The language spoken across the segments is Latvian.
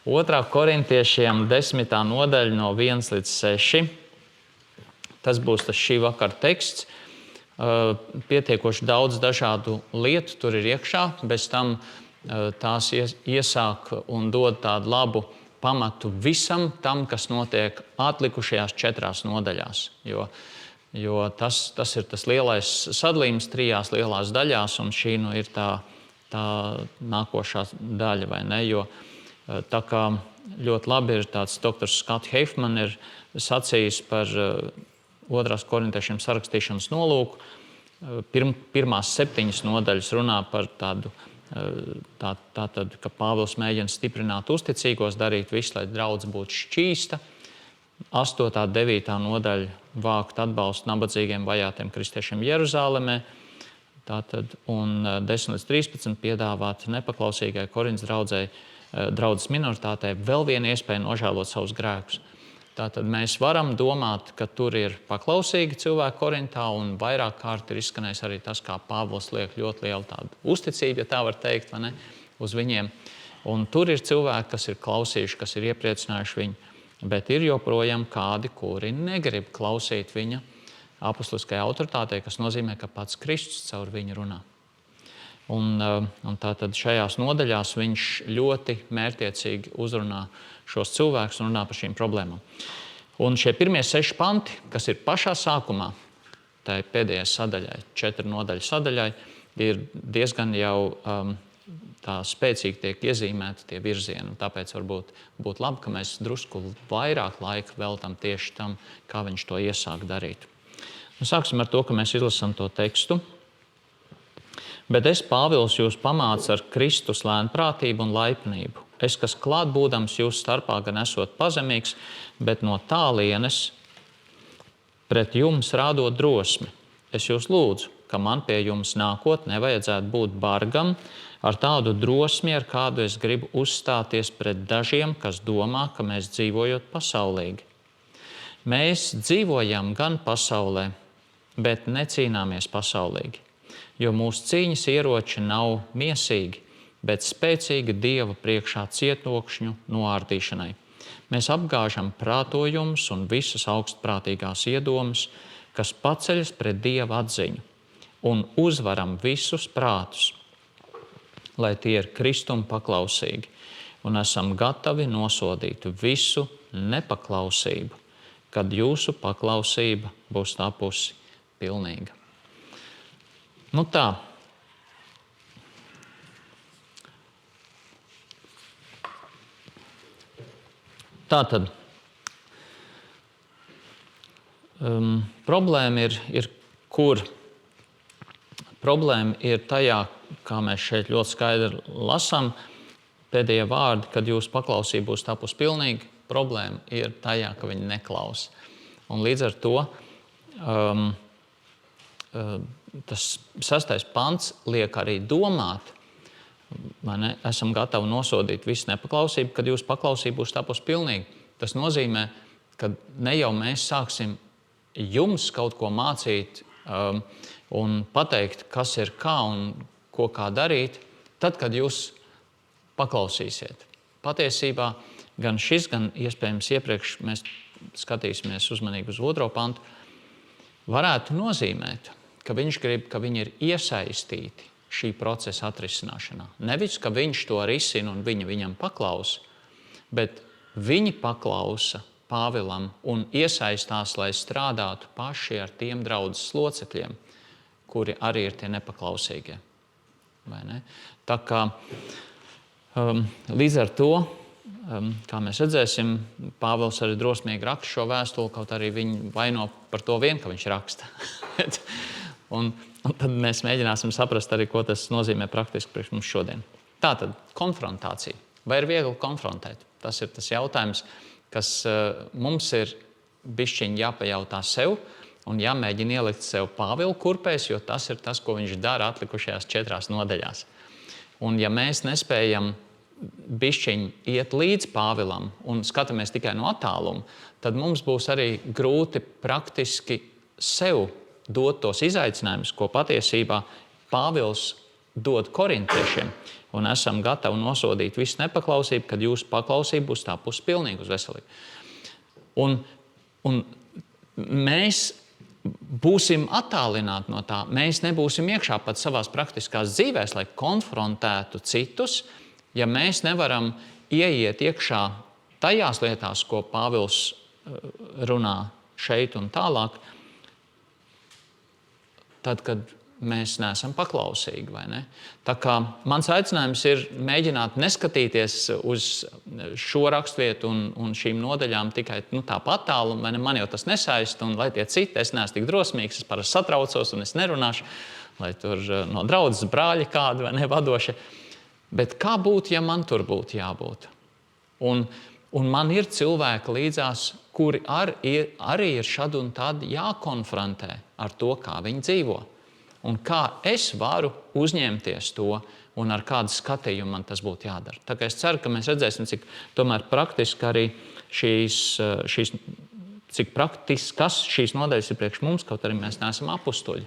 2. korintiešiem 10. nodaļa no 1 līdz 6. Tas būs šī vakara teksts. Pietiekoši daudz dažādu lietu tur ir iekšā. Bez tam tās iesāk un dod tādu labu pamatu visam tam, kas notiek atlikušajās 4 nodaļās. Jo tas ir tas lielais sadalījums 3 lielās daļās, un šī ir tā nākošā daļa, vai ne? Jo tā kā ļoti labi ir tāds doktors Scott Heifman ir sacījis par 2. korintiešiem sarakstīšanas nolūku. Pirmās 7 nodaļas runā par tādu, ka Pāvils mēģina stiprināt uzticīgos, darīt visu, lai draudze būtu šķīsta. 8. 9. nodaļa vākt atbalstu nabadzīgiem vajātiem kristiešiem Jeruzālemē. Un 10 līdz 13 piedāvāt nepaklausīgai Korintas draudzes minoritātei vēl vienu iespēju nožēlot savus grēkus. Tātad mēs varam domāt, ka tur ir paklausīgi cilvēki Korintā, un vairāk kārt ir izskanējis arī tas, kā Pāvils liek ļoti lielu tādu uzticību, ja tā var teikt, vai ne, uz viņiem. Un tur ir cilvēki, kas ir klausījuši, kas ir iepriecinājuši viņu, bet ir joprojām kādi, kuri negrib klausīt viņa apustuliskajai autoritātei, kas nozīmē, ka pats Kristus caur viņu runā. Un tātad šajās nodaļās viņš ļoti mērķiecīgi uzrunā šos cilvēkus un runā par šīm problēmām. Un šie pirmie 6 panti, kas ir pašā sākumā, tai pēdējai sadaļai, 4 nodaļu sadaļai, ir diezgan jau tā spēcīgi tiek iezīmēti tie virzieni. Tāpēc varbūt būtu labi, ka mēs drusku vairāk laika veltam tieši tam, kā viņš to iesāk darīt. Sāksim ar to, ka mēs izlasām to tekstu. Bet es, Pāvils, jūs pamācu ar Kristus lēnprātību un laipnību. Es, kas klāt būdams jūsu starpā, gan esot pazemīgs, bet no tālienes pret jums rādot drosmi. Es jūs lūdzu, ka man pie jums nākot nevajadzētu būt bargam ar tādu drosmi, ar kādu es gribu uzstāties pret dažiem, kas domā, ka mēs dzīvojot pasaulīgi. Mēs dzīvojam gan pasaulē, bet necīnāmies pasaulīgi. Jo mūsu cīņas ieroči nav miesīgi, bet spēcīgi Dieva priekšā cietokšņu noārdīšanai. Mēs apgāžam prātojumus un visas augstprātīgās iedomas, kas paceļas pret Dieva atziņu, un uzvaram visus prātus, lai tie ir Kristum paklausīgi, un esam gatavi nosodīt visu nepaklausību, kad jūsu paklausība būs tapusi pilnīga. Nu tā. Tātad problēma ir kur? Problēma ir tajā, kā mēs šeit ļoti skaidri lasām, pēdējie vārdi, kad jūsu paklausība būs tapusi pilnīga. Problēma ir tajā, ka viņi neklausa. Un līdz ar to tas 6. pants liek arī domāt, vai ne, esam gatavi nosodīt visu nepaklausību, kad jūsu paklausība būs tapusi pilnīga. Tas nozīmē, ka ne jau mēs sāksim jums kaut ko mācīt un pateikt, kas ir kā un ko kā darīt, tad, kad jūs paklausīsiet. Patiesībā gan šis, gan iespējams iepriekš mēs skatīsimies uzmanīgi uz 2. pantu, varētu nozīmēt, ka viņš grib, ka viņi ir iesaistīti šī procesa atrisināšanā. Nevis, ka viņš to risina un viņam paklausa, bet viņi paklausa Pāvilam un iesaistās, lai strādātu paši ar tiem draudzes locekļiem, kuri arī ir tie nepaklausīgie. Vai ne? Tā kā līdz ar to, kā mēs redzēsim, Pāvils arī drosmīgi raksta šo vēstuli, kaut arī viņu vaino par to vien, ka viņš raksta. Un tad mēs mēģināsim saprast arī, ko tas nozīmē praktiski priekš mums šodien. Tātad, konfrontācija. Vai ir viegli konfrontēt? Tas ir tas jautājums, kas mums ir bišķiņ jāpajautā sev un jāmēģina ielikt sev Pāvila kurpēs, jo tas ir tas, ko viņš dara atlikušajās 4 nodaļās. Un ja mēs nespējam bišķiņ iet līdz Pāvilam un skatāmies tikai no attāluma, tad mums būs arī grūti praktiski sev dot tos izaicinājumus, ko patiesībā Pāvils dod korintiešiem. un esam gatavi nosodīt visu nepaklausību, kad jūsu paklausība būs tāpusi pilnīgi uz veselību. Un mēs būsim attālināti no tā. Mēs nebūsim iekšā pat savās praktiskās dzīvēs, lai konfrontētu citus, ja mēs nevaram ieiet iekšā tajās lietās, ko Pāvils runā šeit un tālāk, tad, kad mēs neesam paklausīgi, vai ne? Tā kā mans aicinājums ir mēģināt neskatīties uz šo raksturvietu un šīm nodaļām tikai tāpat tālu, vai ne? Man jau tas nesaista, un lai tie citi, es neesmu tik drosmīgs, es parasti satraucos un es nerunāšu, lai tur no draudzes brāļi kādi vai ne vadoši. Bet kā būtu, ja man tur būtu jābūt? Un man ir cilvēki līdzās, kuri arī ir šad un tad jākonfrontē ar to, kā viņi dzīvo. Un kā es varu uzņemties to un ar kādu skatījumu man tas būtu jādara. Tā kā es ceru, ka mēs redzēsim, cik tomēr praktiski arī cik praktiskas šīs nodaļas ir priekš mums, kaut arī mēs neesam apustuļi.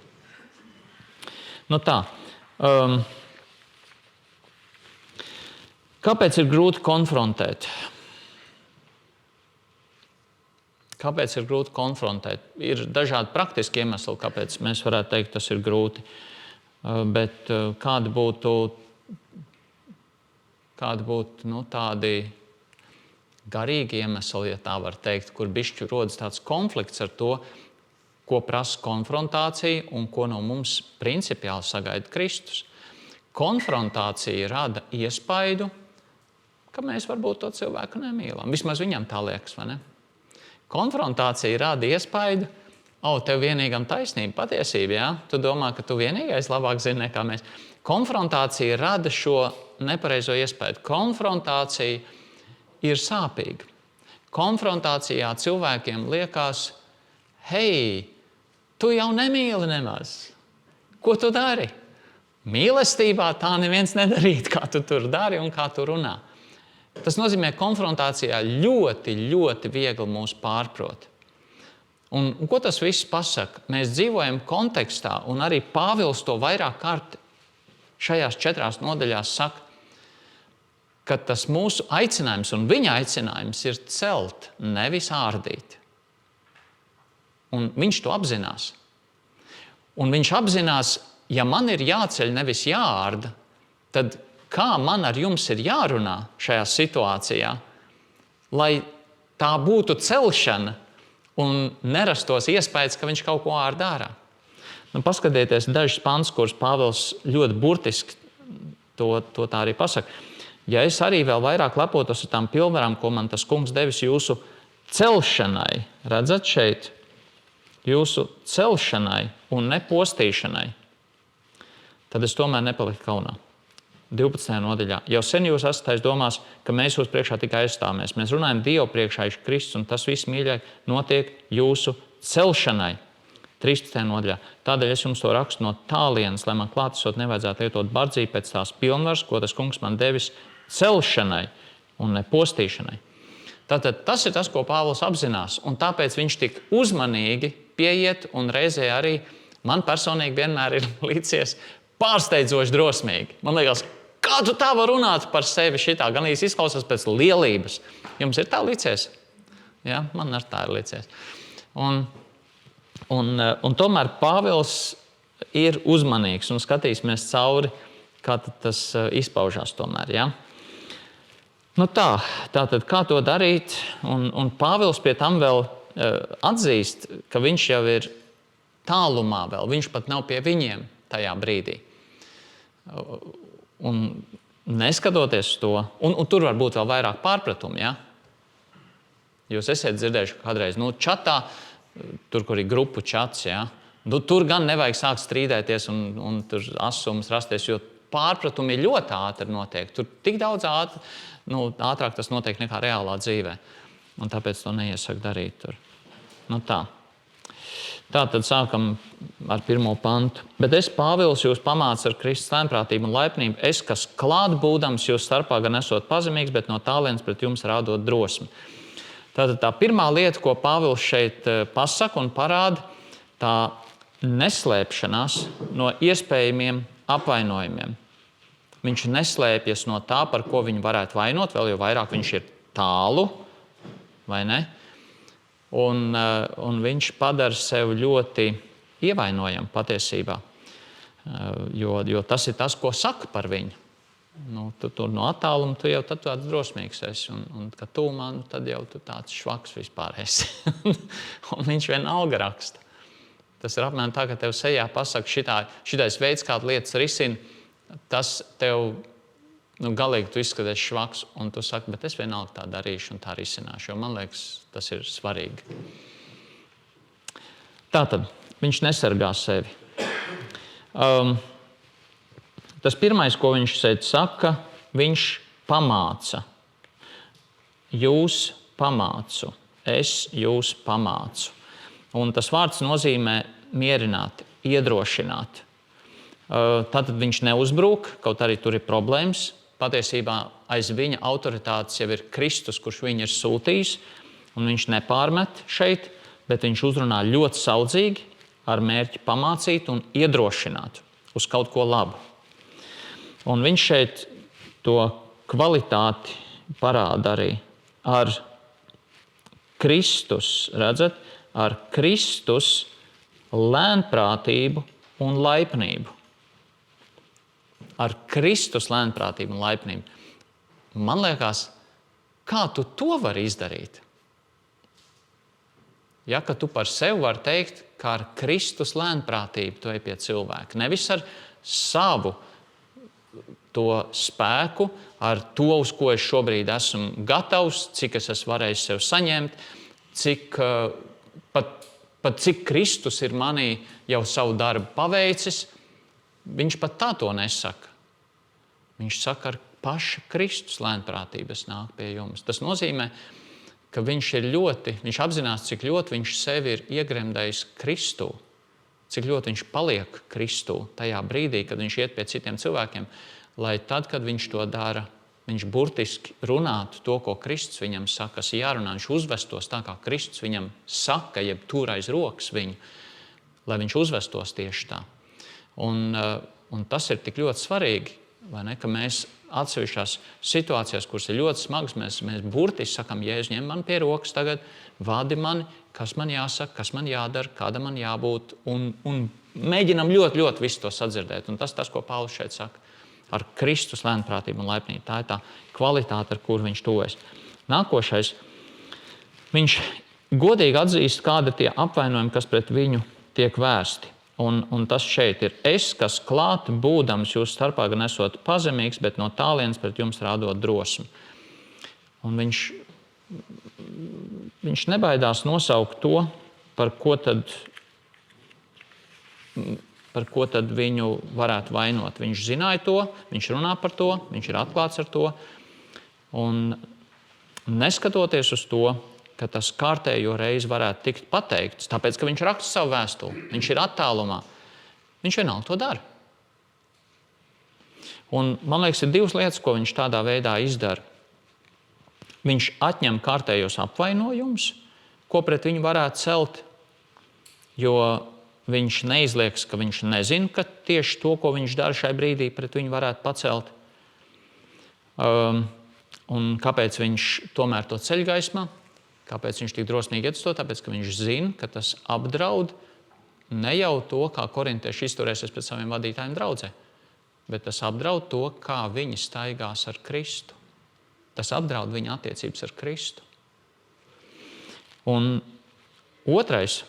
Tā. Kāpēc ir grūti konfrontēt? Kāpēc ir grūti konfrontēt? Ir dažādi praktiski iemesli, kāpēc mēs varētu teikt, tas ir grūti. Bet kādi būtu tādi garīgi iemesli, ja tā var teikt, kur bišķi rodas tāds konflikts ar to, ko prasa konfrontācija un ko no mums principiāli sagaida Kristus. Konfrontācija rada iespaidu, ka mēs varbūt to cilvēku nemīlam. Vismaz viņam tā liekas, vai ne? Konfrontācija rada iespaidu, tev vienīgam taisnība, patiesība, jā? Tu domā, ka tu vienīgais labāk zini nekā mēs. Konfrontācija rada šo nepareizo iespaidu. Konfrontācija ir sāpīga. Konfrontācijā cilvēkiem liekas, hei, tu jau nemīli nemaz. Ko tu dari? Mīlestībā tā neviens nedarīt, kā tu tur dari un kā tu runā. Tas nozīmē, ka konfrontācijā ļoti, ļoti viegli mūs pārprot. Un ko tas viss pasaka? Mēs dzīvojam kontekstā, un arī Pāvils to vairāk kārt šajās 4 nodaļās saka, ka tas mūsu aicinājums un viņa aicinājums ir celt, nevis ārdīt. Un viņš to apzinās. Un viņš apzinās, ja man ir jāceļ, nevis jāārda, tad kā man ar jums ir jārunā šajā situācijā, lai tā būtu celšana un nerastos iespējas, ka viņš kaut ko ārda ārā. Paskatieties dažus pants, kurus Pāvils ļoti burtiski to tā arī pasaka. Ja es arī vēl vairāk lepotos ar tām pilnvarām, ko man tas kungs devis jūsu celšanai, redzat šeit, jūsu celšanai un nepostīšanai, tad es tomēr nepaliku kaunā. 12. nodaļā. Jau sen jūs esat domās, ka mēs jūs priekšā tikai aizstāvamies. Mēs runājam Dievu priekšā, ir Kristus, un tas viss, mīļie, notiek jūsu celšanai. 13. nodaļā. Tādēļ es jums to rakstu no tālienes, lai man klātesot nevajadzētu lietot bardzību pēc tās pilnvaras, ko tas kungs man devis celšanai un nepostīšanai. Tātad tas ir tas, ko Pāvils apzinās, un tāpēc viņš tik uzmanīgi pieiet, un reizē arī man personīgi vienmēr ir līdzies pārsteidzoši drosmīgi. Man liekas, kā tu tā var runāt par sevi šitā? Gan izklausās pēc lielības. Jums ir tā licies? Ja? Man ar tā ir licies. Un tomēr Pāvils ir uzmanīgs un skatīsimies cauri, kā tas izpaužās tomēr. Ja? Tātad, kā to darīt? Un Pāvils pie tam vēl atzīst, ka viņš jau ir tālumā vēl. Viņš pat nav pie viņiem tajā brīdī. Un neskatoties to, un tur var būt vēl vairāk pārpratumu, ja? Jūs esat dzirdējuši kādreiz, čatā, tur, kur ir grupu čats, ja? Tur gan nevajag sākt strīdēties un tur asumas rasties, jo pārpratumi ļoti ātri notiek. Tur tik daudz ātrāk tas notiek nekā reālā dzīvē. Un tāpēc to neiesaku darīt tur. Tā. Tātad sākam ar 1. pantu. Bet es, Pāvils, jūs pamācu ar Kristus lēnprātību un laipnību. Es, kas klāt būdams jūs starpā, gan esot pazemīgs, bet no tālienes pret jums rādot drosmi. Tātad tā pirmā lieta, ko Pāvils šeit pasaka un parāda, tā neslēpšanās no iespējamiem apvainojumiem. viņš neslēpjas no tā, par ko viņu varētu vainot, vēl jau vairāk viņš ir tālu, vai ne? Un viņš padara sevi ļoti ievainojamu patiesībā, jo tas ir tas, ko saka par viņu. Tu tur no attāluma tu jau tāds drosmīgs esi, un kad tūmā, tad jau tu tāds švaks vispār esi. Un viņš vienalga raksta. Tas ir apmēram tā, ka tev sejā pasaka šitais veids, kāda lietas risina, tas tev galīgi tu izskaties švaks, un tu saki, bet es vienalga tā darīšu un tā risināšu, jo man liekas, tas ir svarīgi. Tātad, viņš nesargā sevi. Tas pirmais, ko viņš šeit saka, viņš pamāca. Jūs pamācu, es jūs pamācu. Un tas vārds nozīmē mierināt, iedrošināt. Tātad viņš neuzbrūk, kaut arī tur ir problēmas. Patiesībā aiz viņa autoritātes jau ir Kristus, kurš viņu ir sūtījis, un viņš nepārmet šeit, bet viņš uzrunā ļoti saudzīgi ar mērķi pamācīt un iedrošināt uz kaut ko labu. Un viņš šeit to kvalitāti parāda arī ar Kristus, redzat, ar Kristus lēnprātību un laipnību. Ar Kristus lēnprātību un laipnību. Man liekas, kā tu to vari izdarīt? Ja, ka tu par sevi vari teikt, ka ar Kristus lēnprātību tu ej pie cilvēka. Nevis ar savu to spēku, ar to, uz ko es šobrīd esmu gatavs, cik es esmu varējis sev saņemt, pat cik Kristus ir manī jau savu darbu paveicis. Viņš pat tā to nesaka. Viņš saka, ar paša Kristus lēnprātību es nāku pie jums. Tas nozīmē, ka viņš apzinās, cik ļoti viņš sevi ir iegremdējis Kristū, cik ļoti viņš paliek Kristū tajā brīdī, kad viņš iet pie citiem cilvēkiem, lai tad, kad viņš to dara, viņš burtiski runātu to, ko Kristus viņam saka, kas jārunā, viņš uzvestos tā, kā Kristus viņam saka, jeb tur aiz rokas viņu, lai viņš uzvestos tieši tā. Un tas ir tik ļoti svarīgi, vai ne, ka mēs atsevišķās situācijās, kuras ir ļoti smagas, mēs burtiski sakam, Jēzus, ņem man pie rokas tagad, vadi mani, kas man jāsaka, kas man jādara, kāda man jābūt, un mēģinam ļoti, ļoti visu to sadzirdēt. Un tas, ko Pāvils šeit saka, ar Kristus lēnprātību un laipnību. Tā ir tā kvalitāte, ar kuru viņš tuvojas. Nākošais, viņš godīgi atzīst, kāda ir tie apvainojumi, kas pret viņu tiek vērsti. Un tas šeit ir es, kas klāt būdams jūsu starpā, gan esot pazemīgs, bet no tālienes pret jums rādot drosmi. Un viņš nebaidās nosaukt to, par ko tad viņu varētu vainot. Viņš zināja to, viņš runā par to, viņš ir atklāts ar to. Un neskatoties uz to, ka tas kārtējo reizi varētu tikt pateikts, tāpēc, ka viņš raksta savu vēstuli, viņš ir attālumā, viņš vienalga to dara. Un, man liekas, ir divas lietas, ko viņš tādā veidā izdara. Viņš atņem kārtējos apvainojumus, ko pret viņu varētu celt, jo viņš neizliekas, ka viņš nezina, ka tieši to, ko viņš dara šai brīdī, pret viņu varētu pacelt. Un kāpēc viņš tomēr to ceļ gaismā? Kāpēc viņš tik drosmīgi iet uz to? Tāpēc, ka viņš zina, ka tas apdraud ne jau to, kā korintieši izturēsies pret saviem vadītājiem draudzē, bet tas apdraud to, kā viņi staigās ar Kristu. Tas apdraud viņa attiecības ar Kristu. Un otrais,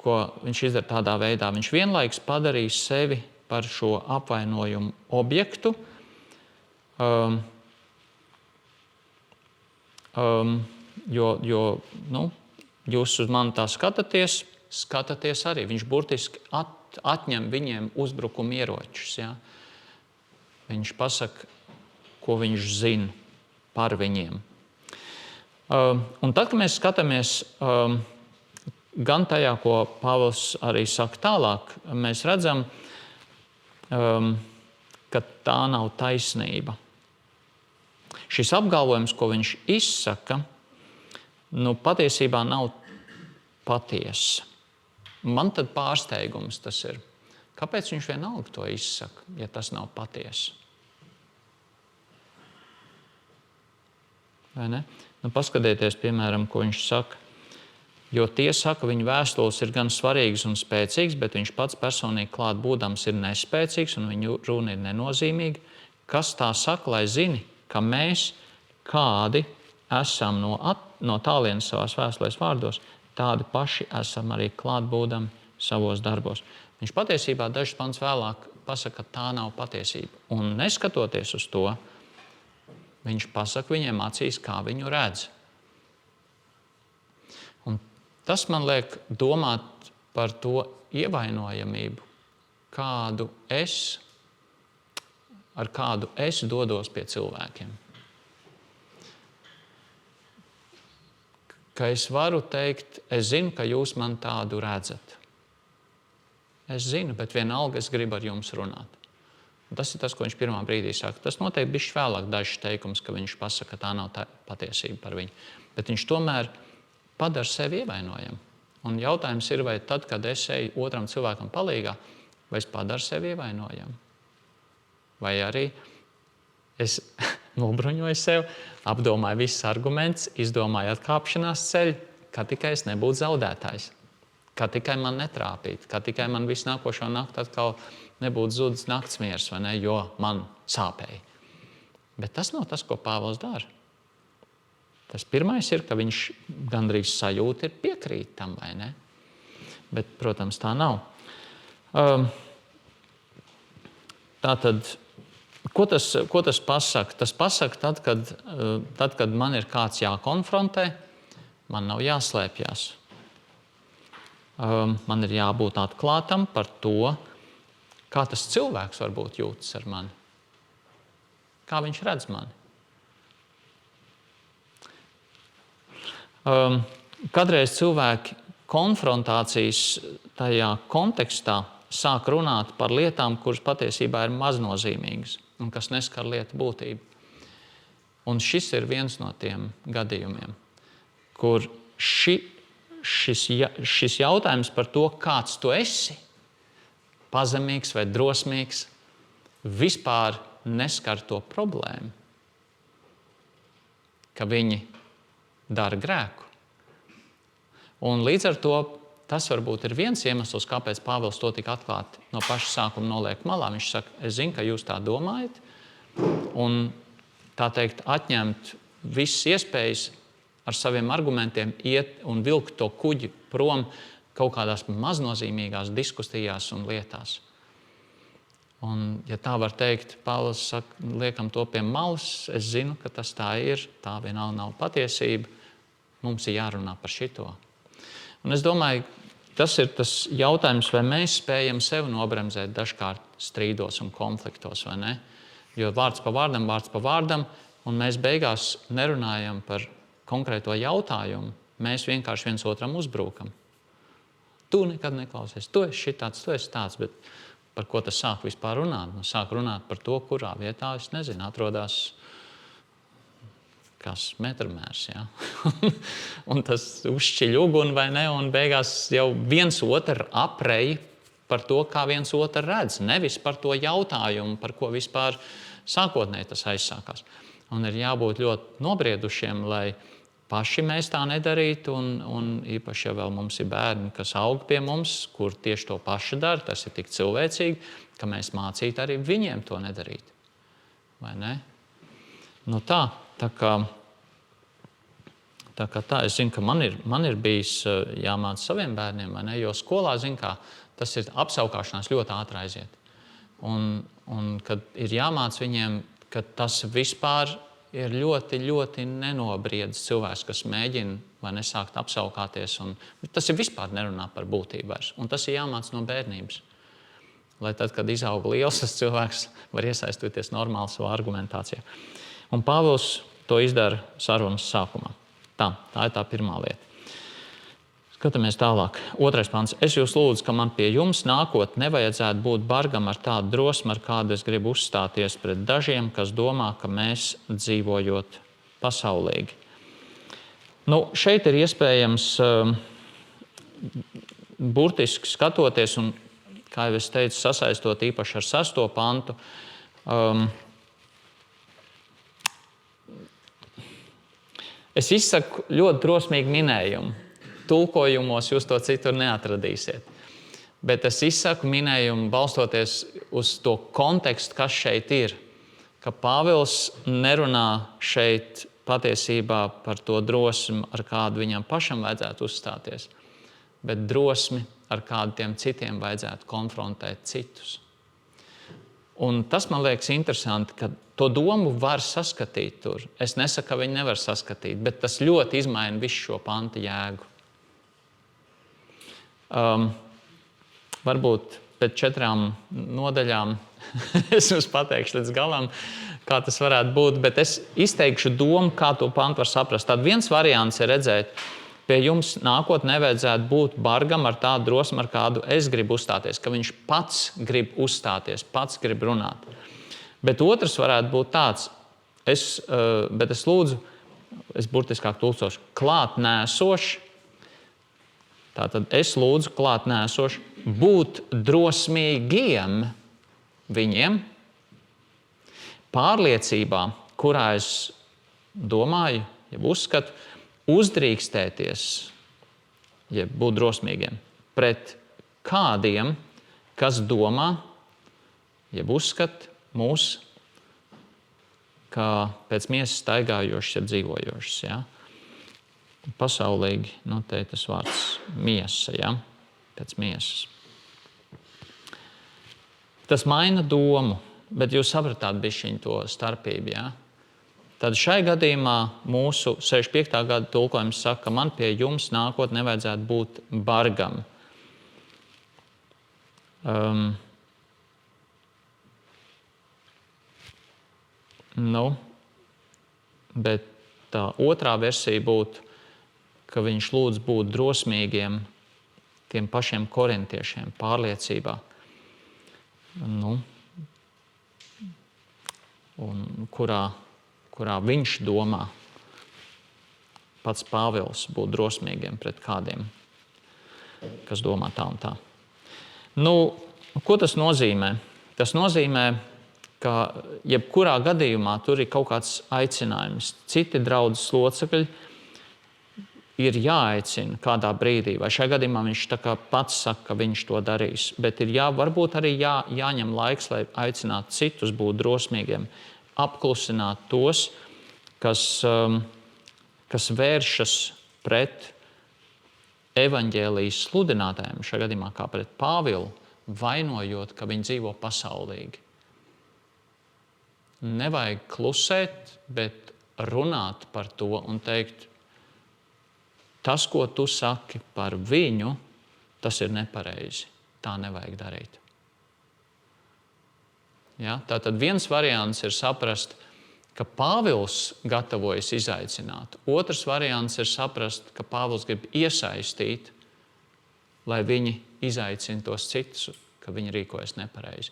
ko viņš izdara tādā veidā, viņš vienlaikus padarīs sevi par šo apvainojumu objektu, jo jūs uz mani tā skatāties arī. Viņš burtiski atņem viņiem uzbrukumu ieročus. Ja? Viņš pasaka, ko viņš zina par viņiem. Un tad, kad mēs skatāmies gan tajā, ko Pāvils arī saka tālāk, mēs redzam, ka tā nav taisnība. Šis apgalvojums, ko viņš izsaka, patiesībā nav patiesa. Man tad pārsteigums tas ir. Kāpēc viņš vienalga to izsaka, ja tas nav patiesa? Vai ne? Nu, paskatieties, piemēram, ko viņš saka. Jo tie saka, viņa vēstules ir gan svarīgas un spēcīgas, bet viņš pats personīgi klāt būdams ir nespēcīgs un viņa runa ir nenozīmīga. Kas tā saka, lai zini, ka mēs kādi esam no tālienes savās vēstulēs vārdos, tādi paši esam arī klāt būdami savos darbos. Viņš patiesībā dažus pants vēlāk pasaka, ka tā nav patiesība. Un neskatoties uz to, viņš pasaka viņiem acīs, kā viņu redz. Un tas man liek domāt par to ievainojamību, ar kādu es dodos pie cilvēkiem. Ka es varu teikt, es zinu, ka jūs man tādu redzat. Es zinu, bet vienalga es gribu ar jums runāt. Un tas ir tas, ko viņš pirmā brīdī saka. Tas noteikti bišķi vēlāk dažs teikums, ka viņš pasaka, ka tā nav patiesība par viņu. Bet viņš tomēr padara sevi ievainojamu. Un jautājums ir, vai tad, kad es eju otram cilvēkam palīgā, vai es padaru sevi ievainojamu? Vai arī es nobruņoju sevi, apdomāju visus argumentus, izdomāju atkāpšanās ceļu, ka tikai es nebūtu zaudētājs, ka tikai man netrāpīt, ka tikai man visu nākošo nakti atkal nebūtu zudis naktsmiers, vai ne, jo man sāpēja. Bet tas nav tas, ko Pāvils dara. Tas pirmais ir, ka viņš gandrīz sajūta ir piekrīt tam, vai ne? Bet, protams, tā nav. Tātad, ko tas pasaka? Tas pasaka tad, kad man ir kāds jākonfrontē, man nav jāslēpjas. Man ir jābūt atklātam par to, kā tas cilvēks varbūt jūtas ar mani. Kā viņš redz mani. Kadreiz cilvēki konfrontācijas tajā kontekstā sāk runāt par lietām, kuras patiesībā ir maznozīmīgas un kas neskar lietu būtību. Un šis ir viens no tiem gadījumiem, kur šis jautājums par to, kāds tu esi, pazemīgs vai drosmīgs, vispār neskar to problēmu, ka viņi dara grēku. Un līdz ar to tas varbūt ir viens iemesls, kāpēc Pāvils to tik atklāti no paša sākuma noliek malā. Viņš saka, es zinu, ka jūs tā domājat, un tā teikt, atņemt visas iespējas ar saviem argumentiem iet un vilkt to kuģi prom kaut kādās maznozīmīgās diskusijās un lietās. Un, ja tā var teikt, Pāvils saka, liekam to pie malas, es zinu, ka tas tā ir, tā vienalga nav patiesība, mums ir jārunā par šito. Un es domāju, tas ir tas jautājums, vai mēs spējam sevi nobremzēt dažkārt strīdos un konfliktos, vai ne? Jo vārds pa vārdam, un mēs beigās nerunājam par konkrēto jautājumu, mēs vienkārši viens otram uzbrūkam. Tu nekad neklausies, tu esi šitāds, tu esi tāds, bet par ko tas sāk vispār runāt? Nu, sāk runāt par to, kurā vietā, es nezinu, atrodas kas metrmērs, ja? Un tas uzšķiļ uguni vai ne, un beigās jau viens otru aprej par to, kā viens otru redz, nevis par to jautājumu, par ko vispār sākotnēji tas aizsākās. Un ir jābūt ļoti nobriedušiem, lai paši mēs tā nedarītu, un īpaši, ja vēl mums ir bērni, kas aug pie mums, kur tieši to pašu dara, tas ir tik cilvēcīgi, ka mēs mācītu arī viņiem to nedarīt. Vai ne? Nu tā kā es zinu, ka man ir bijis jāmāca saviem bērniem, vai ne? Jo skolā, kā tas ir apsaukāšanās ļoti ātri aiziet. Un kad ir jāmāca viņiem, ka tas vispār ir ļoti, ļoti nenobriedis cilvēks, kas mēģina vai nesākt apsaukāties. Tas ir vispār nerunā par būtību vairs. Un tas ir jāmāca no bērnības. Lai tad, kad izaug liels, tas cilvēks var iesaistīties normāli savā argumentācijā. Un Pāvils to izdara sarunas sākumā. Tā ir tā pirmā lieta. Skatāmies tālāk. 2. pants. Es jūs lūdzu, ka man pie jums nākot nevajadzētu būt bargam ar tādu drosmu, ar kādu es gribu uzstāties pret dažiem, kas domā, ka mēs dzīvojot pasaulīgi. Nu, šeit ir iespējams burtiski skatoties, un, kā jau es teicu, sasaistot īpaši ar 6. pantu, Es izsaku ļoti drosmīgu minējumu. Tulkojumos jūs to citur neatradīsiet. Bet es izsaku minējumu balstoties uz to kontekstu, kas šeit ir. Ka Pāvils nerunā šeit patiesībā par to drosmi, ar kādu viņam pašam vajadzētu uzstāties, bet drosmi, ar kādu tiem citiem vajadzētu konfrontēt citus. Un tas man liekas interesanti, ka to domu var saskatīt tur. Es nesaku, ka viņi nevar saskatīt, bet tas ļoti izmaina visu šo panta jēgu. Varbūt pēc 4 nodaļām es jums pateikšu līdz galam, kā tas varētu būt, bet es izteikšu domu, kā to pantu var saprast. Tad viens variants ir redzēt, pie jums nākotnē nevajadzētu būt bargam ar tādu drosmi, ar kādu es gribu uzstāties, ka viņš pats grib uzstāties, pats grib runāt. Bet otrs varētu būt tāds, bet es lūdzu, es burtiskāk tulcošu, klāt nēsoši. Tātad es lūdzu klāt nēsoši būt drosmīgiem viņiem, pārliecībā, kurā es domāju, ja uzskatu, uzdrīkstēties, ja būt drosmīgiem pret kādiem, kas domā, ja uzskata mūs, kā pēc miesas staigājošs, ja dzīvojošs. Ja? Pasaulīgi, te ir tas vārds miesa, ja? Pēc miesas. Tas maina domu, bet jūs sapratāt bišķiņ to starpību. Ja? Tad šai gadījumā mūsu 65. gada tulkojums saka, ka man pie jums nākotnē nevajadzētu būt bargam. Bet tā otrā versija būtu, ka viņš lūdz būt drosmīgiem tiem pašiem korintiešiem pārliecībā. Un kurā viņš domā, pats Pāvils, būt drosmīgiem pret kādiem, kas domā tā un tā. Ko tas nozīmē? Tas nozīmē, ka jebkurā gadījumā tur ir kaut kāds aicinājums. Citi draudzes locekļi ir jāaicina kādā brīdī, vai šajā gadījumā viņš tā kā pats saka, ka viņš to darīs. Bet ir varbūt arī jāņem laiks, lai aicinātu citus būt drosmīgiem, apklusināt tos, kas vēršas pret evaņģēlijas sludinātājiem, šajā gadījumā kā pret Pāvilu, vainojot, ka viņi dzīvo pasaulīgi. Nevajag klusēt, bet runāt par to un teikt, tas, ko tu saki par viņu, tas ir nepareizi. Tā nevajag darīt. Ja? Tātad viens variants ir saprast, ka Pāvils gatavojas izaicināt. Otrs variants ir saprast, ka Pāvils grib iesaistīt, lai viņi izaicina tos citus, ka viņi rīkojas nepareizi.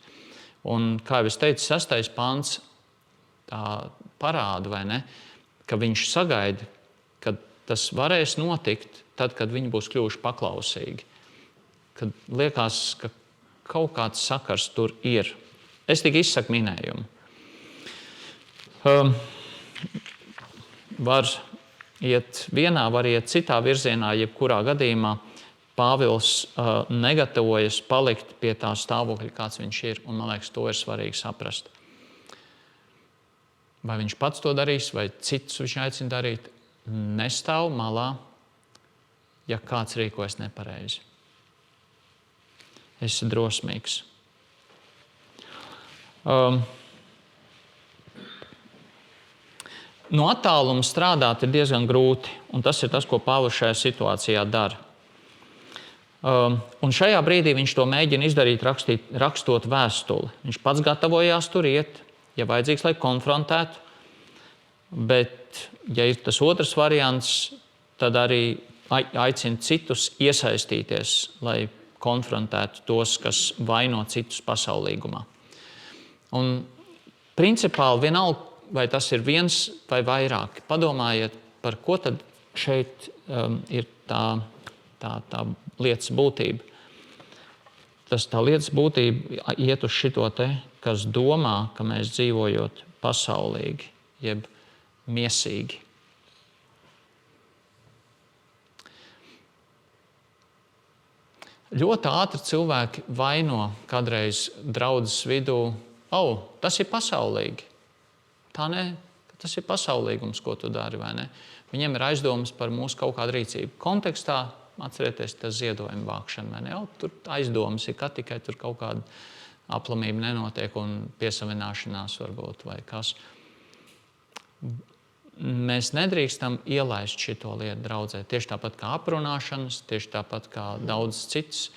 Un, kā jau es teicu, 6. pants tā parāda, vai ne, ka viņš sagaida, ka tas varēs notikt tad, kad viņi būs kļuvuši paklausīgi. Kad liekas, ka kaut kāds sakars tur ir. Es tikai izsaku minējumu. Var iet vienā, var iet citā virzienā, jebkurā gadījumā Pāvils negatavojas palikt pie tā stāvokļa, kāds viņš ir, un man liekas, to ir svarīgi saprast. Vai viņš pats to darīs, vai citus viņš aicina darīt, nestāv malā, ja kāds rīkojas nepareizi. Esi drosmīgs. No attāluma strādāt ir diezgan grūti, un tas ir tas, ko Pāvils šajā situācijā dara. Un šajā brīdī viņš to mēģina izdarīt, rakstot vēstuli. Viņš pats gatavojās tur iet, ja vajadzīgs, lai konfrontētu, bet, ja ir tas otrs variants, tad arī aicina citus iesaistīties, lai konfrontētu tos, kas vaino citus pasaulīgumā. Un principāli vienalga, vai tas ir viens vai vairāk, padomājiet, par ko tad šeit ir tā lietas būtība. Tā lietas būtība iet uz šito te, kas domā, ka mēs dzīvojot pasaulīgi, jeb miesīgi. Ļoti ātri cilvēki vaino kādreiz draudzes vidū, tas ir pasaulīgi. Tā ne, tas ir pasaulīgums, ko tu dari, vai ne? Viņiem ir aizdomas par mūsu kaut kādu rīcību. Kontekstā, atcerieties, tas ziedojuma vākšana, vai ne? Tur aizdomas ir, ka tikai tur kaut kāda aplamība nenotiek un piesavināšanās varbūt vai kas. Mēs nedrīkstam ielaist šito lietu draudzē. Tieši tāpat kā aprunāšanas, tieši tāpat kā daudz citas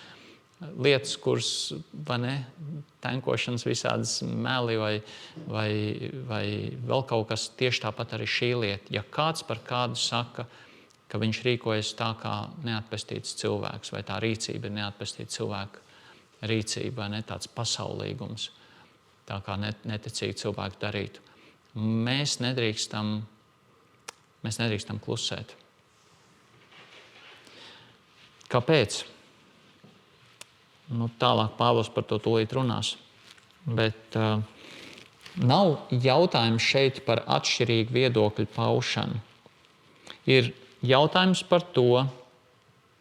lietas, kuras, vai ne, tenkošanas visādas meli vai vēl kaut kas, tieši tāpat arī šī lieta. Ja kāds par kādu saka, ka viņš rīkojas tā kā neatpestīts cilvēks, vai tā rīcība ir neatpestīta cilvēka rīcība, vai ne, tāds pasaulīgums, tā kā neticīgi cilvēki darītu. Mēs nedrīkstam klusēt. Kāpēc? Tālāk Pāvils par to tūlīt runās. Bet nav jautājums šeit par atšķirīgu viedokļu paušanu. Ir jautājums par to,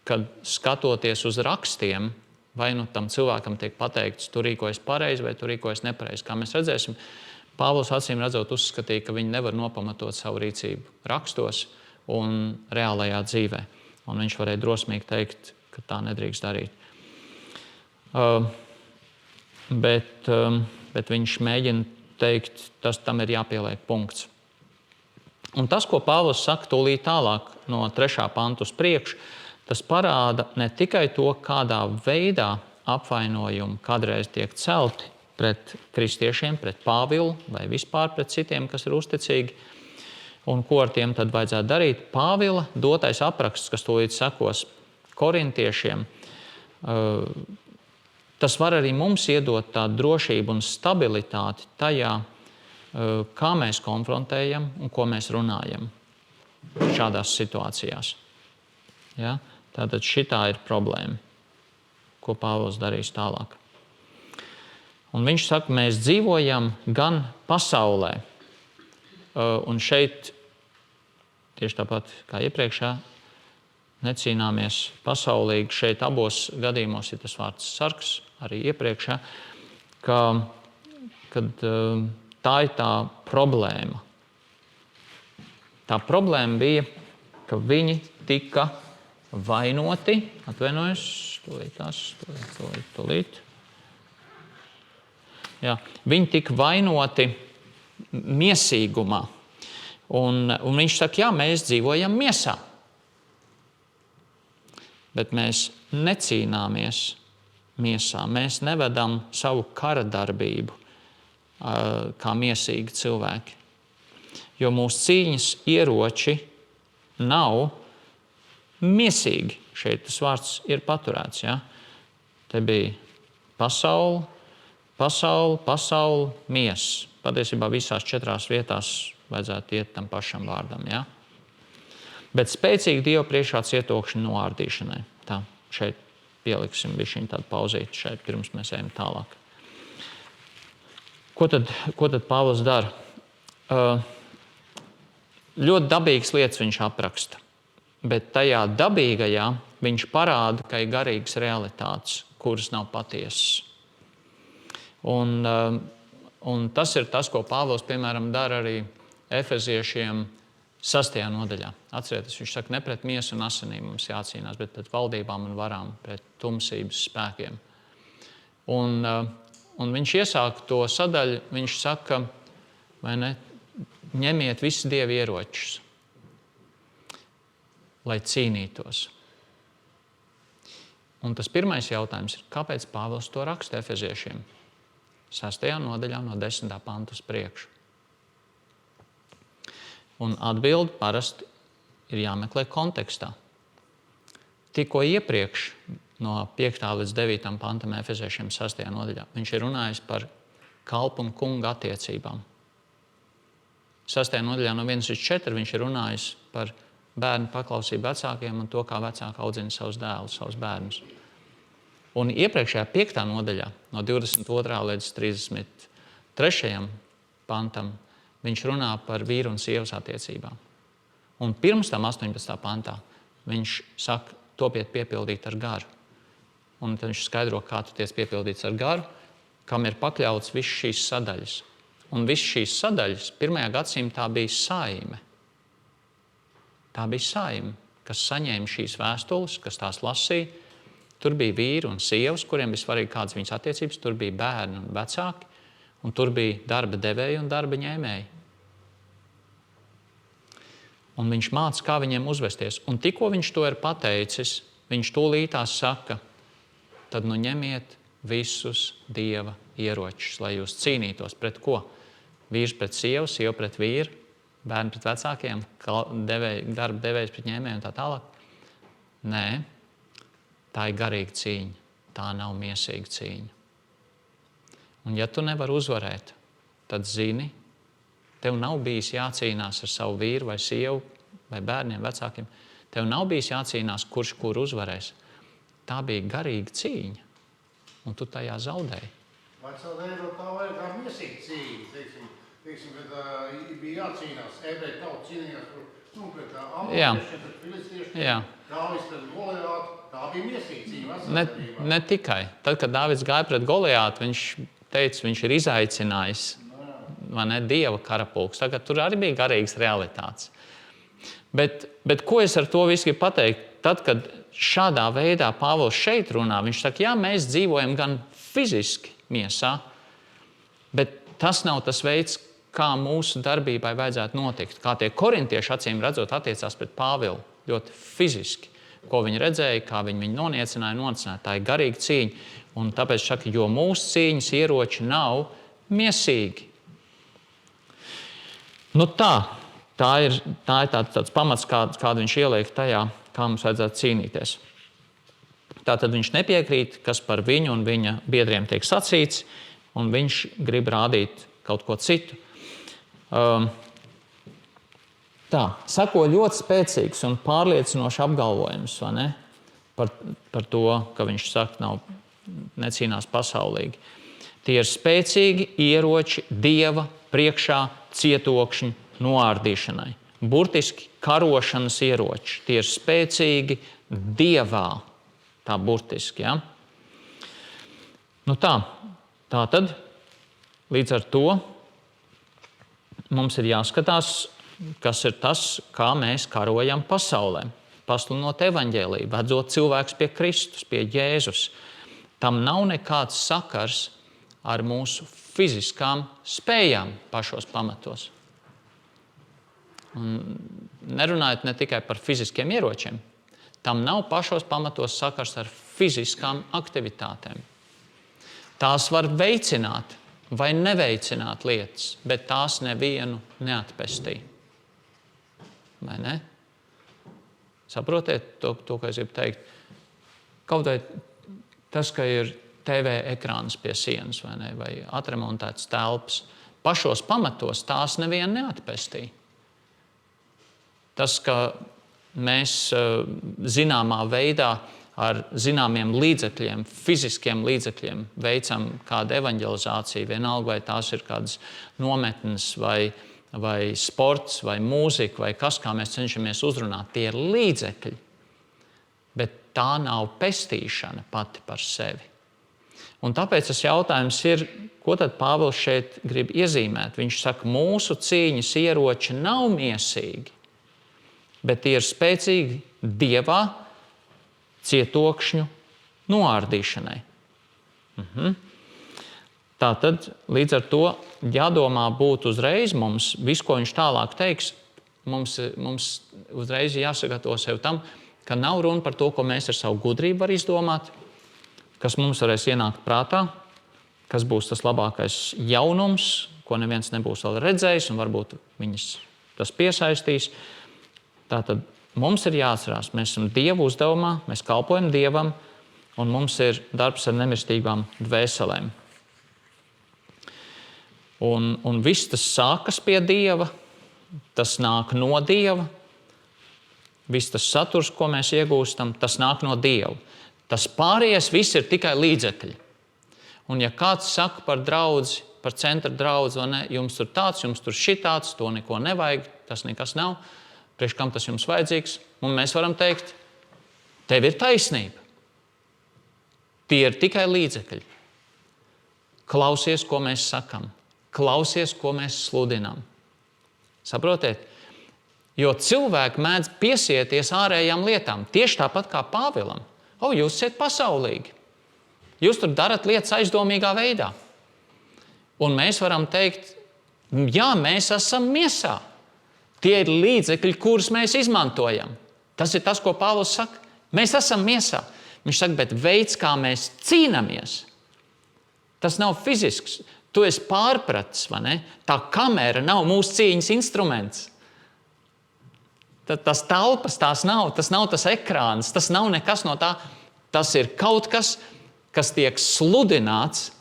kad skatoties uz rakstiem, vai tam cilvēkam tiek pateikts, tu rīkojas pareizi vai tu rīkojas nepareizi. Kā mēs redzēsim, Pāvils acīm redzot uzskatīja, ka viņi nevar nopamatot savu rīcību rakstos un reālajā dzīvē. Un viņš varēja drosmīgi teikt, ka tā nedrīkst darīt. Bet viņš mēģina teikt, tam ir jāpieliek punkts. Un tas, ko Pāvils saka tūlīt tālāk no 3. panta uz priekšu, tas parāda ne tikai to, kādā veidā apvainojumi kādreiz tiek celti pret kristiešiem, pret Pāvilu vai vispār pret citiem, kas ir uzticīgi, un ko ar tiem tad vajadzētu darīt. Pāvila dotais apraksts, kas tūlīt sekos korintiešiem, tas var arī mums iedot tādu drošību un stabilitāti tajā, kā mēs konfrontējam un ko mēs runājam šādās situācijās. Ja? Tātad šitā ir problēma, ko Pāvils darīs tālāk. Un viņš saka, mēs dzīvojam gan pasaulē, un šeit tieši tāpat kā iepriekšā necīnāmies pasaulīgi. Šeit abos gadījumos ir tas vārds sargs, arī iepriekšā, kad tā ir tā problēma. Tā problēma bija, ka viņi tika vainoti, tūlīt. Jā, viņi tika vainoti miesīgumā. Un viņš saka, jā, mēs dzīvojam miesā. Bet mēs necīnāmies miesā. Mēs nevedam savu kara darbību kā miesīgi cilvēki. Jo mūsu cīņas ieroči nav miesīgi. Šeit tas vārds ir paturēts. Ja? Te bija pasaule, miesa. Patiesībā visās 4 vietās vajadzētu iet tam pašam vārdam. Ja? Bet spēcīgi Dieva priekšā cietokšņa noārdīšanai. Tā, šeit pieliksim bišķiņ tādu pauzīti šeit, pirms mēs ejam tālāk. Ko tad Pāvils dara? Ļoti dabīgas lietas viņš apraksta. Bet tajā dabīgajā viņš parāda, ka ir garīgas realitātes, kuras nav patiesas. Un tas ir tas, ko Pāvils, piemēram, dara arī Efeziešiem 6. nodaļā. Atcerieties, viņš saka, ne pret miesu un asinīm mums jācīnās, bet pret valdībām un varām, pret tumsības spēkiem. Un viņš iesāk to sadaļu, viņš saka, vai ne, ņemiet visus Dieva ieročus, lai cīnītos. Un tas pirmais jautājums ir, kāpēc Pāvils to raksta Efeziešiem? 6. nodaļā no 10. panta uz priekšu. Un atbildi parasti ir jāmeklē kontekstā. Tikko iepriekš no 5. līdz 9. pantam Efeziešiem 6. nodaļā viņš ir runājis par kalpu un kunga attiecībām. 6. nodaļā no 1 līdz 4 viņš ir runājis par bērnu paklausību vecākiem un to, kā vecāki audzina savus dēlus, savus bērnus. Un iepriekšējā 5. nodaļā, no 22. līdz 33. pantam, viņš runā par vīru un sievas attiecībām. Un pirms tam 18. pantā viņš saka, topiet piepildīt ar garu. un tad viņš skaidro, kā tu tiec piepildīts ar garu, kam ir pakļauts viss šīs sadaļas. Un viss šīs sadaļas 1. gadsimtā bija saime. Tā bija saime, kas saņēma šīs vēstules, kas tās lasīja. Tur bija vīri un sievas, kuriem bija svarīgi kādas viņas attiecības, tur bija bērni un vecāki, un tur bija darba devēji un darba ņēmēji. Un viņš māca, kā viņiem uzvesties. Un tikko viņš to ir pateicis, viņš tūlītās saka, tad nu ņemiet visus Dieva ieročus, lai jūs cīnītos pret ko? Vīrs pret sievu, sieva pret vīru, bērni pret vecākiem, darba devējs pret ņēmēju un tā tālāk. Nē, tā ir garīga cīņa, tā nav miesīga cīņa. Un ja tu nevari uzvarēt, tad zini, tev nav bijis jācīnās ar savu vīru vai sievu vai bērniem, vecākiem. Tev nav bijis jācīnās, kurš kur uzvarēs. Tā bija garīga cīņa, un tu tajā zaudēji. Vai caur tā vajag kā miesīga cīņa, teiksim, kad bija jācīnās, ebreji tauta cīnījās pret amoriešiem, pret filistiešiem, Dāvids pret Goliātu, tā bija miesīga cīņa. Ne tikai. Tad, kad Dāvids gāja pret Goliātu, viņš teica, viņš ir izaicinājis Dieva karapulks. Tagad tur arī bija garīgas realitātes. Bet ko es ar to visu gribu pateikt? Tad, kad šādā veidā Pāvils šeit runā, viņš saka, jā, mēs dzīvojam gan fiziski miesā, bet tas nav tas veids, kā mūsu darbībai vajadzētu notikt. Kā tie korintieši acīm redzot attiecās pret Pāvilu ļoti fiziski. Ko viņi redzēja, kā viņi viņu noniecināja. Tā ir garīga cīņa. Un tāpēc saka, jo mūsu cīņas ieroči nav miesīgi. Nu tā ir tāds pamats, kādu viņš ieliek tajā, kā mums vajadzētu cīnīties. Tātad viņš nepiekrīt, kas par viņu un viņa biedriem tiek sacīts, un viņš grib rādīt kaut ko citu. Sako ļoti spēcīgs un pārliecinošs apgalvojums, vai ne? Par to, ka viņš saka, necīnās pasaulīgi. Tie ir spēcīgi ieroči Dieva priekšā cietokšņu noārdīšanai. Burtiski karošanas ieroči. Tie ir spēcīgi Dievā. Tā burtiski, ja? Tā tad, līdz ar to, mums ir jāskatās, kas ir tas, kā mēs karojam pasaulē. Pasludinot evaņģēliju, vedot cilvēkus pie Kristus, pie Jēzus. Tam nav nekāds sakars ar mūsu fiziskām spējām pašos pamatos. Un nerunājot ne tikai par fiziskiem ieročiem, tam nav pašos pamatos sakars ar fiziskām aktivitātēm. Tās var veicināt vai neveicināt lietas, bet tās nevienu neatpestī. Vai ne? Saprotiet to, ko es gribu teikt? Kaut vai tas, ka ir TV ekrāns pie sienas vai atremontēts telpas, pašos pamatos tās nevienu neatpestī. Tas, ka mēs zināmā veidā ar zināmiem līdzekļiem, fiziskiem līdzekļiem veicam kādu evaņģelizāciju, vienalga vai tās ir kādas nometnes vai sports vai mūzika vai kas, kā mēs cenšamies uzrunāt, tie ir līdzekļi, bet tā nav pestīšana pati par sevi. Un tāpēc tas jautājums ir, ko tad Pāvils šeit grib iezīmēt? Viņš saka, mūsu cīņas ieroči nav miesīgi, bet tie ir spēcīgi Dievā cietokšņu noārdīšanai. Tātad, līdz ar to jādomā būtu uzreiz mums, visu, ko viņš tālāk teiks, mums uzreiz jāsagatavo sev tam, ka nav runa par to, ko mēs ar savu gudrību var izdomāt, kas mums varēs ienākt prātā, kas būs tas labākais jaunums, ko neviens nebūs vēl redzējis, un varbūt viņus tas piesaistīs. Tātad mums ir jāatcerās, mēs esam Dieva uzdevumā, mēs kalpojam Dievam, un mums ir darbs ar nemirstīgām dvēselēm. Un viss tas sākas pie Dieva, tas nāk no Dieva, viss tas saturs, ko mēs iegūstam, tas nāk no Dieva. Tas pārējais viss ir tikai līdzekļi. Un ja kāds saka par draudzi, par centra draudzi, jums tur tāds, jums tur šitāds, to neko nevajag, tas nekas nav, priekš kam tas jums vajadzīgs, un mēs varam teikt, tev ir taisnība. Tie ir tikai līdzekļi. Klausies, ko mēs sakam. Klausies, ko mēs sludinām. Saprotiet? Jo cilvēki mēdz piesieties ārējām lietām. Tieši tāpat kā Pāvilam. Jūs esat pasaulīgi. Jūs tur darat lietas aizdomīgā veidā. Un mēs varam teikt, jā, mēs esam miesā. Tie ir līdzekļi, kurus mēs izmantojam. Tas ir tas, ko Pāvils saka. Mēs esam miesā. Viņš saka, bet veids, kā mēs cīnāmies, tas nav fizisks. Tu esi pārpratis, vai ne? Tā kamera nav mūsu cīņas instruments. Tas telpas tās nav, tas nav tas ekrāns, tas nav nekas no tā. Tas ir kaut kas, kas tiek sludināts,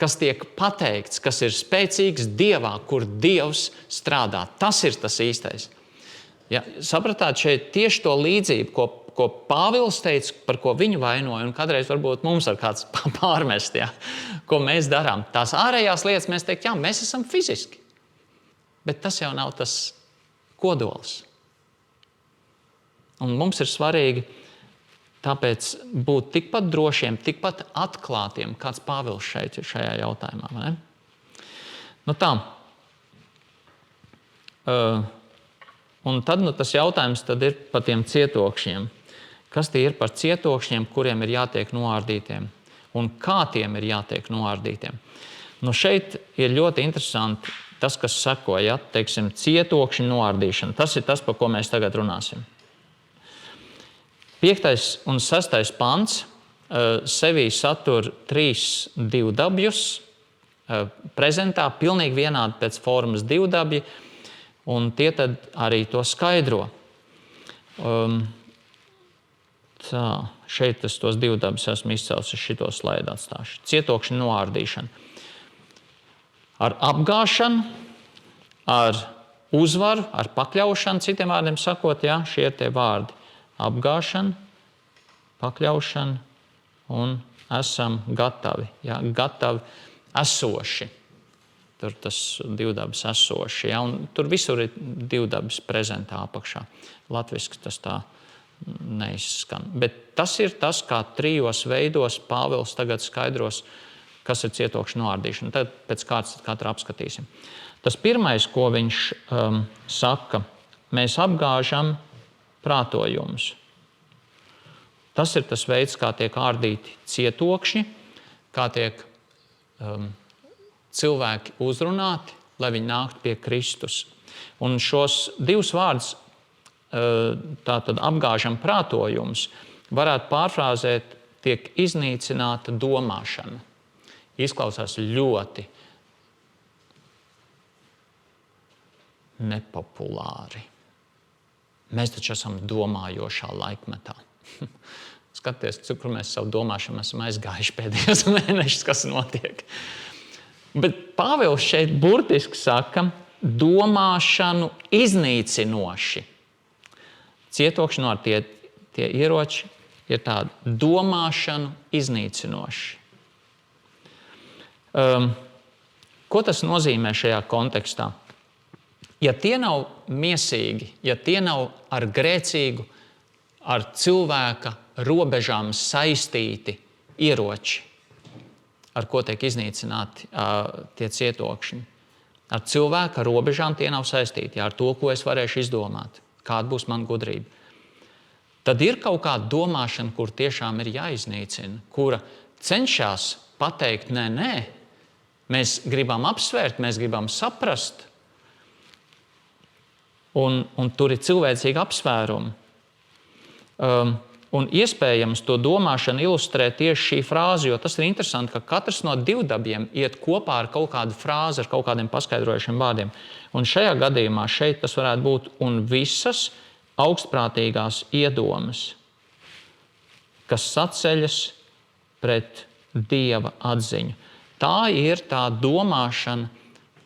kas tiek pateikts, kas ir spēcīgs Dievā, kur Dievs strādā. Tas ir tas īstais. Ja, sapratāt šeit tieši to līdzību, ko Pāvils teica, par ko viņu vainoja, un kādreiz varbūt mums var kāds pārmest, ja, ko mēs darām. Tās ārējās lietas mēs teikt, jā, mēs esam fiziski. Bet tas jau nav tas kodols. Un mums ir svarīgi tāpēc būt tikpat drošiem, tikpat atklātiem, kāds Pāvils šeit ir šajā jautājumā. Vai ne? Nu tā. Un tad tas jautājums tad ir par tiem cietokšņiem. Kas tie ir par cietokšņiem, kuriem ir jātiek noārdītiem? Un kā tiem ir jātiek noārdītiem? Nu šeit ir ļoti interesanti tas, kas seko, ja, teiksim, cietokšņu noārdīšana. Tas ir tas, par ko mēs tagad runāsim. 5. un 6. pants sevī satur 3 divdabjus, prezentā pilnīgi vienādi pēc formas divdabji, un tie tad arī to skaidro. Tā, šeit es tos divdabjus esmu izcēlis, es šito slaidu atstāšu. Cietokšņu noārdīšana. Ar apgāšanu, ar uzvaru, ar pakļaušanu, citiem vārdiem sakot, jā, šie ir tie vārdi. Apgāšana, pakļaušana un esam gatavi. Ja? Gatavi esoši. Tur tas divdabis esoši. Ja? Un tur visur ir divdabis prezentā apakšā. Latviski tas tā neizskan. Bet tas ir tas, kā 3 veidos Pāvils tagad skaidros, kas ir cietokšņu noārdīšana. Tad pēc kārtas katru apskatīsim. Tas pirmais, ko viņš saka, mēs apgāžam prātojumus. Tas ir tas veids, kā tiek ārdīti cietokšņi, kā tiek cilvēki uzrunāti, lai viņi nāktu pie Kristus. Un šos 2 vārdus, tātad apgāžam prātojumus, varētu pārfrāzēt, tiek iznīcināta domāšana. Izklausās ļoti nepopulāri. Mēs taču esam domājošā laikmetā. Skaties, kur mēs savu domāšanu esam aizgājuši pēdējos mēnešus, kas notiek. Bet Pāvils šeit burtiski saka domāšanu iznīcinoši. Cietokšņi no tie ieroči ir tādi domāšanu iznīcinoši. Ko tas nozīmē šajā kontekstā? Ja tie nav miesīgi, ja tie nav ar grēcīgu, ar cilvēka robežām saistīti ieroči, ar ko tiek iznīcināti tie cietokšņi. Ar cilvēka robežām tie nav saistīti, ar to, ko es varēšu izdomāt, kāda būs man gudrība. Tad ir kaut kāda domāšana, kur tiešām ir jāiznīcina, kura cenšas pateikt, nē, mēs gribam apsvērt, mēs gribam saprast, un tur ir cilvēcīgi apsvērumi. Un iespējams to domāšanu ilustrē tieši šī frāze, jo tas ir interesanti, ka katrs no divdabiem iet kopā ar kaut kādu frāzi, ar kaut kādiem paskaidrojušiem vārdiem. Un šajā gadījumā šeit tas varētu būt un visas augstprātīgās iedomas, kas saceļas pret Dieva atziņu. Tā ir tā domāšana,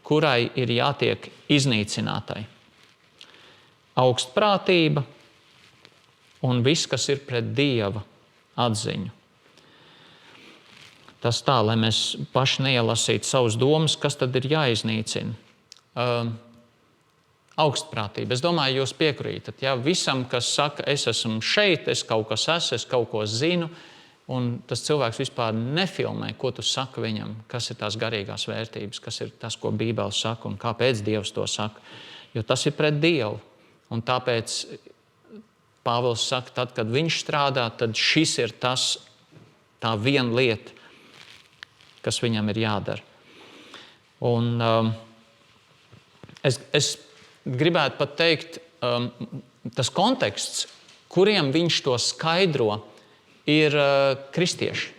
kurai ir jātiek iznīcinātai. Augstprātība un viss, kas ir pret Dieva atziņu. Tas tā, lai mēs paši neielasītu savas domas, kas tad ir jāiznīcina. Augstprātība. Es domāju, jūs piekrītat. Ja? Visam, kas saka, es esmu šeit, es kaut kas esmu, es kaut ko zinu, un tas cilvēks vispār nefilmē, ko tu saki viņam, kas ir tās garīgās vērtības, kas ir tas, ko Bībele saka un kāpēc Dievs to saka. Jo tas ir pret Dievu. Un tāpēc Pāvils saka, tad, kad viņš strādā, tad šis ir tā viena lieta, kas viņam ir jādara. Un es gribētu pat teikt, tas konteksts, kuriem viņš to skaidro, ir kristieši.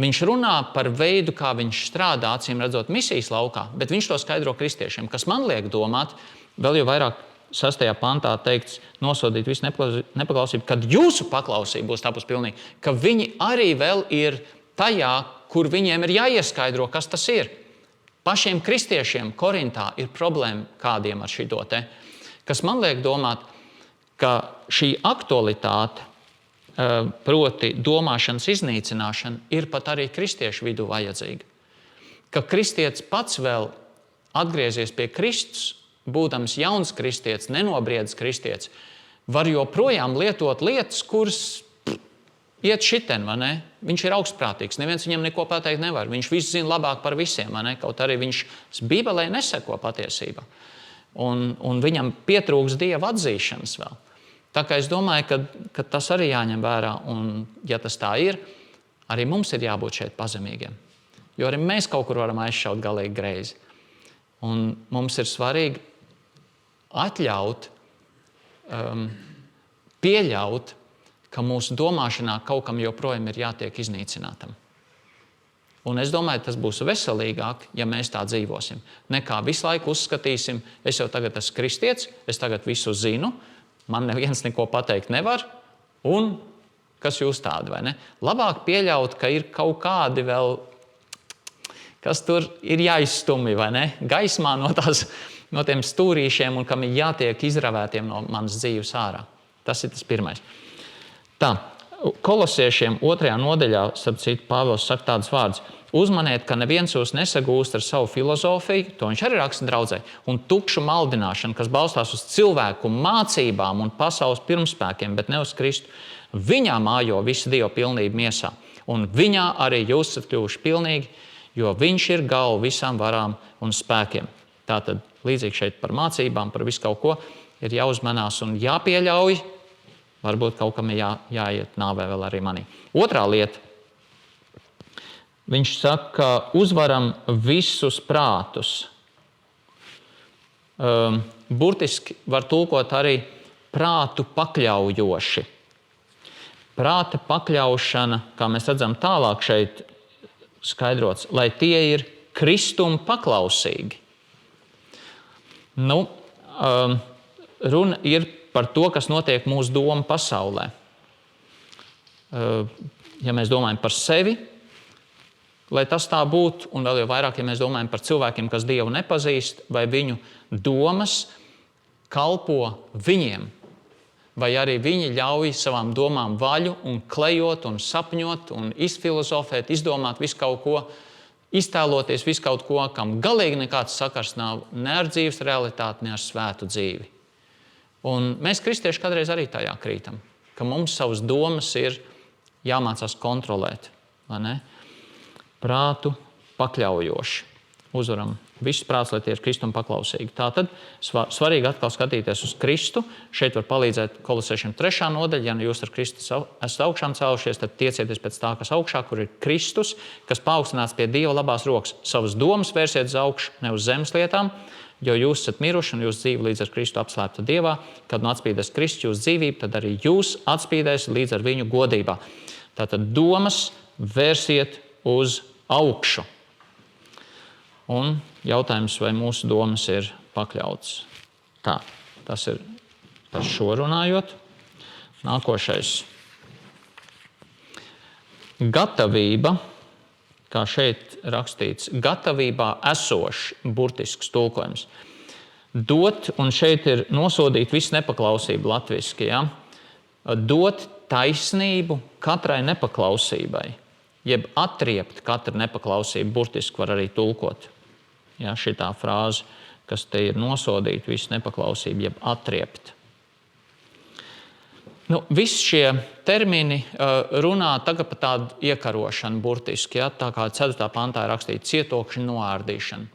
Viņš runā par veidu, kā viņš strādā, acīm redzot, misijas laukā, bet viņš to skaidro kristiešiem, kas man liek domāt, vēl jau vairāk 6. pantā teikts, nosodīt visu nepaklausību, kad jūsu paklausība būs tapus pilnīga, ka viņi arī vēl ir tajā, kur viņiem ir jāieskaidro, kas tas ir. Pašiem kristiešiem Korintā ir problēma kādiem ar šito te, kas man liek domāt, ka šī aktualitāte, proti domāšanas iznīcināšana, ir pat arī kristiešu vidū vajadzīga. Ka kristietis pats vēl atgriezies pie Kristus, būdams jauns kristietis, nenobriedis kristietis, var joprojām lietot lietas, kuras iet šiten, vai ne? Viņš ir augstprātīgs, neviens viņam neko pateikt nevar. Viņš visu zina labāk par visiem, vai ne? Kaut arī viņš Bībelē neseko patiesībā. Un viņam pietrūks Dieva atzīšanas vēl. Tā kā es domāju, ka tas arī jāņem vērā, un ja tas tā ir, arī mums ir jābūt šeit pazemīgiem. Jo arī mēs kaut kur varam aizšaut galīgi greizi. Un mums ir svarīgi atļaut, pieļaut, ka mūsu domāšanā kaut kam joprojām ir jātiek iznīcinātam. Un es domāju, tas būs veselīgāk, ja mēs tā dzīvosim. Nekā visu laiku uzskatīsim, es jau tagad esmu kristietis, es tagad visu zinu, man neviens neko pateikt nevar, un kas jūs tādi, vai ne? Labāk pieļaut, ka ir kaut kādi vēl, kas tur ir jāizstumj, vai ne? Gaismā no tiem stūrīšiem, un kam ir jātiek izravētiem no manas dzīves ārā. Tas ir tas pirmais. Tā, Kolosiešiem 2. nodaļā, starp citu, Pāvils saka tādus vārdus. Uzmaniet, ka neviens jūs nesagūst ar savu filozofiju, to viņš arī raksta draudzē, un tukšu maldināšanu, kas balstās uz cilvēku mācībām un pasaules pirmspēkiem, bet ne uz Kristu. Viņā mājo visa Dieva pilnība miesā, un viņā arī jūs esat kļuvuši pilnīgi, jo viņš ir galva visām varām un spēkiem. Tātad līdzīgi šeit par mācībām, par visu kaut ko ir jāuzmanās un jāpieļauj, varbūt kaut kam ir jāiet nāvē vēl arī manī. Otrā lieta. Viņš saka, ka uzvaram visus prātus. Burtiski var tulkot arī prātu pakļaujoši. Prāta pakļaušana, kā mēs redzam tālāk šeit skaidrots, lai tie ir Kristum paklausīgi. Runa ir par to, kas notiek mūsu domu pasaulē. Ja mēs domājam par sevi, lai tas tā būtu, un vēl jau vairāk, ja mēs domājam par cilvēkiem, kas Dievu nepazīst, vai viņu domas kalpo viņiem, vai arī viņi ļauj savām domām vaļu un klejot un sapņot un izfilozofēt, izdomāt visu kaut ko, iztēloties visu kaut ko, kam galīgi nekāds sakars nav ne ar dzīves realitāti, ne ar svētu dzīvi. Un mēs kristieši kādreiz arī tajā krītam, ka mums savas domas ir jāmācās kontrolēt, vai ne? Prātu pakļaujoši. Uzvaram visus prātus, lai tie ir Kristum paklausīgi. Tātad svarīgi atkal skatīties uz Kristu. Šeit var palīdzēt Kolosiešiem 3. nodaļa. Ja jūs ar Kristu esat augšām cēlušies, tad tiecieties pēc tā, kas augšā, kur ir Kristus, kas paaugstināts pie Dieva labās rokas. Savas domas vērsiet uz augšu, ne uz zemes lietām, jo jūs esat miruši un jūsu dzīve līdz ar Kristu apslēpta Dievā. Kad nu atspīdēs Kristus jūsu dzīvību, tad arī jūs atspīdēs līdz ar viņu godībā. Tātad domas vērsiet uz augšu. Un jautājums, vai mūsu domas ir pakļautas. Tā, tas ir par šo runājot. Nākošais. Gatavība, kā šeit rakstīts, gatavībā esošs burtisks tulkojums. Dot, un šeit ir nosodīt visu nepaklausību latviski, ja? Dot taisnību katrai nepaklausībai, jeb atriept katru nepaklausību, burtiski var arī tulkot. Ja, šitā frāze, kas te ir nosodīt visu nepaklausību, jeb atriept. Visi šie termini runā tagad par tādu iekarošanu burtiski. Ja? Tā kā 4. pantā ir rakstīts cietokšņa noārdīšana.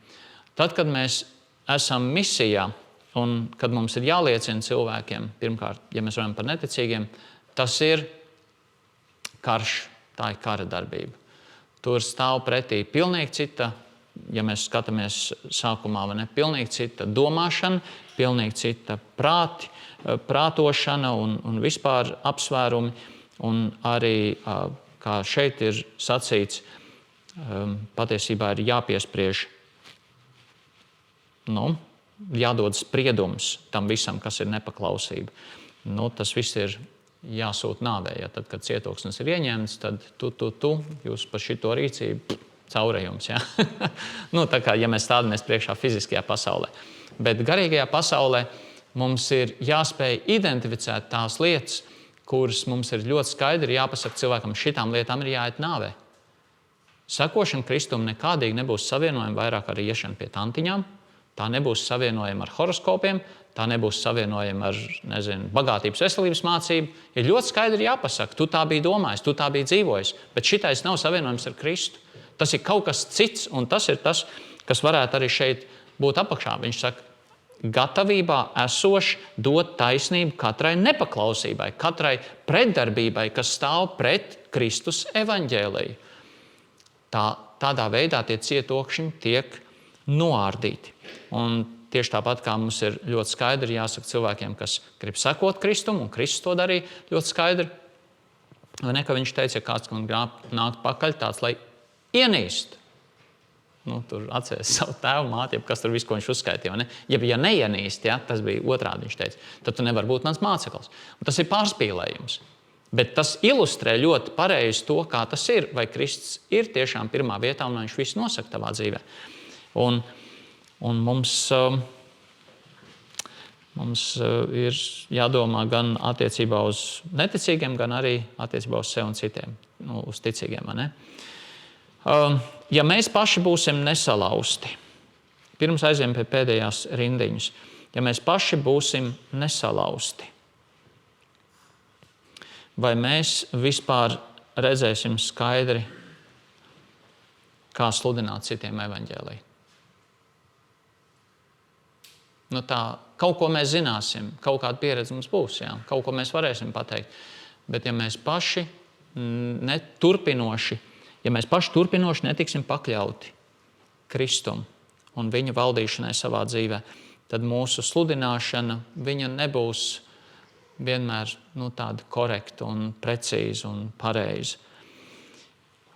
Tad, kad mēs esam misijā un kad mums ir jāliecina cilvēkiem, pirmkārt, ja mēs runājam par neticīgiem, tas ir karš, tā ir kara darbība. Tur stāv pretī pilnīgi cita, ja mēs skatāmies sākumā, pilnīgi cita domāšana, pilnīgi cita prātošana un vispār apsvērumi. Un arī, kā šeit ir sacīts, patiesībā ir jāpiespriež, jādod spriedums tam visam, kas ir nepaklausība. Tas viss ir jāsūt nāvē. Ja? Tad, kad cietoksnis ir ieņemts, tad jūs par šito rīcību caurējums. Ja? Tā kā, ja mēs stādamies priekšā fiziskajā pasaulē. Bet garīgajā pasaulē mums ir jāspēj identificēt tās lietas, kuras mums ir ļoti skaidri jāpasaka cilvēkam, šitām lietām ir jāiet nāvē. Sekošana Kristum nekādīgi nebūs savienojama vairāk ar iešanu pie tantiņām, tā nebūs savienojama ar horoskopiem, tā nebūs savienojama ar, bagātības veselības mācību. Ir ļoti skaidri jāpasaka, tu tā biji domājis, tu tā biji dzīvojis, bet šitais nav savienojams ar Kristu. Tas ir kaut kas cits, un tas ir tas, kas varētu arī šeit būt apakšā. Viņš saka, gatavībā esoši dot taisnību katrai nepaklausībai, katrai pretdarbībai, kas stāv pret Kristus evaņģēliju. Tādā veidā tie cietokšņi tiek noārdīti. Un tieši tāpat kā mums ir ļoti skaidri jāsaka cilvēkiem, kas grib sekot Kristumu, un Kristus to darīja ļoti skaidri. Vai ne, ka viņš teica, ja kāds man nāk pakaļ tāds, lai ienīst. Tur atceries savu tēvu, māti, kas tur visu, ko viņš uzskaitīja. Ja neienīst, tas bija otrādi, viņš teica, tad tu nevar būt mans māceklis. Un tas ir pārspīlējums. Bet tas ilustrē ļoti pareizi to, kā tas ir, vai Kristus ir tiešām pirmā vietā, un viņš visu nosaka tavā dzīvē. Un mums ir jādomā gan attiecībā uz neticīgiem, gan arī attiecībā uz sev un citiem, uz ticīgiem. Ja mēs paši būsim nesalausti, pirms aizējām pie pēdējās rindiņas, ja mēs paši būsim nesalausti, vai mēs vispār redzēsim skaidri, kā sludināt citiem evaņģēliju? Tā, kaut ko mēs zināsim, kaut kāda pieredze mums būs, kaut ko mēs varēsim pateikt. Bet ja mēs paši turpinoši netiksim pakļauti Kristum un viņa valdīšanai savā dzīvē, tad mūsu sludināšana viņa nebūs vienmēr tāda korekta un precīza un pareiza.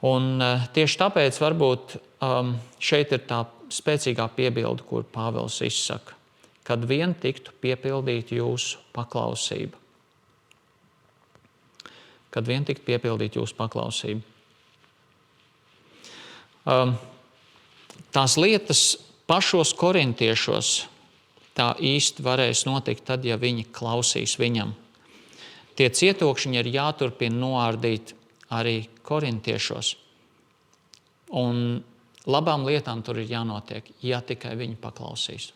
Un tieši tāpēc varbūt šeit ir tā spēcīgā piebilde, kur Pāvils izsaka, kad vien tiktu piepildīt jūsu paklausību. Kad vien tiktu piepildīt jūsu paklausību. Tās lietas pašos korintiešos tā īsti varēs notikt tad, ja viņi klausīs viņam. Tie cietokšņi ir jāturpina noārdīt arī korintiešos. Un labām lietām tur ir jānotiek, ja tikai viņi paklausīs.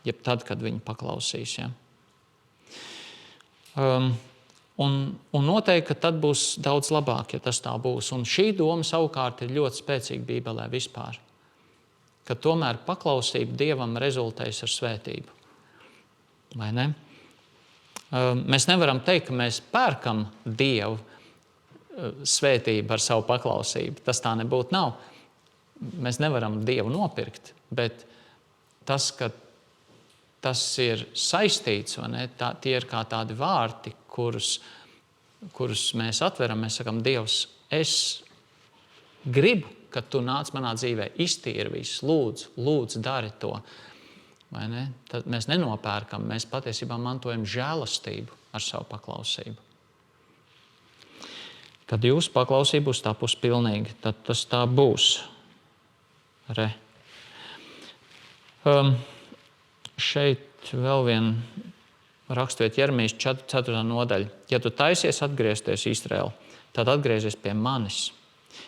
Jeb tad, kad viņi paklausīs. Ja? Un noteikti, ka tad būs daudz labāk, ja tas tā būs. Un šī doma savukārt ir ļoti spēcīga Bībelē vispār. Ka tomēr paklausība Dievam rezultējas ar svētību. Vai ne? Mēs nevaram teikt, ka mēs pērkam Dievu svētību ar savu paklausību. Tas tā nebūtu nav. Mēs nevaram Dievu nopirkt, bet tas, ka tas ir saistīts, vai ne? Tie ir kā tādi vārti, kurus mēs atveram. Mēs sakam, Dievs, es gribu, ka tu nāc manā dzīvē, iztīri visu, lūdzu, dari to. Vai ne? Tad mēs nenopērkam, mēs patiesībā mantojam žēlastību ar savu paklausību. Kad jūsu paklausība būs tapusi pilnīgi, tad tas tā būs. Šeit vēl viena raksturvieta Jeremijas 4. nodaļa. Ja tu taisies atgriezties Izraēlu, tad atgriezies pie manis.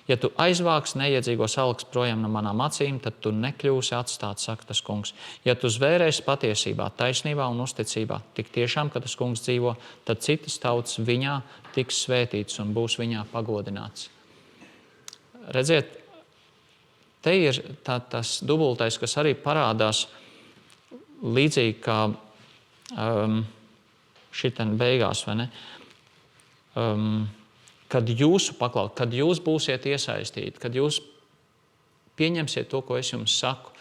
Ja tu aizvāks neiedzīgo salaks projām no manām acīm, tad tu nekļūsi atstāts, saka tas kungs. Ja tu zvērēsi patiesībā, taisnībā un uzticībā, tik tiešām, kad tas kungs dzīvo, tad citas tautas viņā tiks svētītas un būs viņā pagodināts. Redziet, te ir tas dubultais, kas arī parādās līdzīgi kā šitien beigās, vai ne? Kad jūs būsiet iesaistīti, kad jūs pieņemsiet to, ko es jums saku,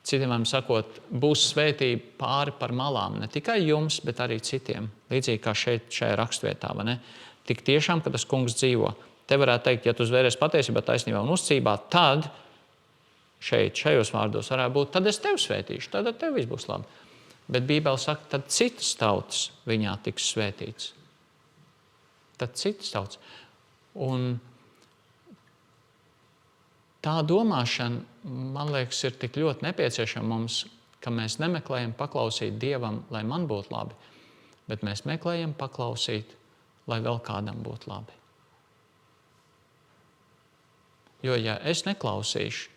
citiem sakot, būs svētība pāri par malām, ne tikai jums, bet arī citiem. Līdzīgi kā šajā rakstvietā, vai ne? Tik tiešām, kad tas kungs dzīvo. Te varētu teikt, ja tu zvērēsi patiesībā, taisnībā un uzticībā, tad šajos vārdos varētu būt, tad es tevi svētīšu, tad tev viss būs labi. Bet Bībele saka, tad citas tautas viņā tiks svētīts. Tad citas tautas. Un tā domāšana, man liekas, ir tik ļoti nepieciešama mums, ka mēs nemeklējam paklausīt Dievam, lai man būtu labi, bet mēs meklējam paklausīt, lai vēl kādam būtu labi. Jo, ja es neklausīšu,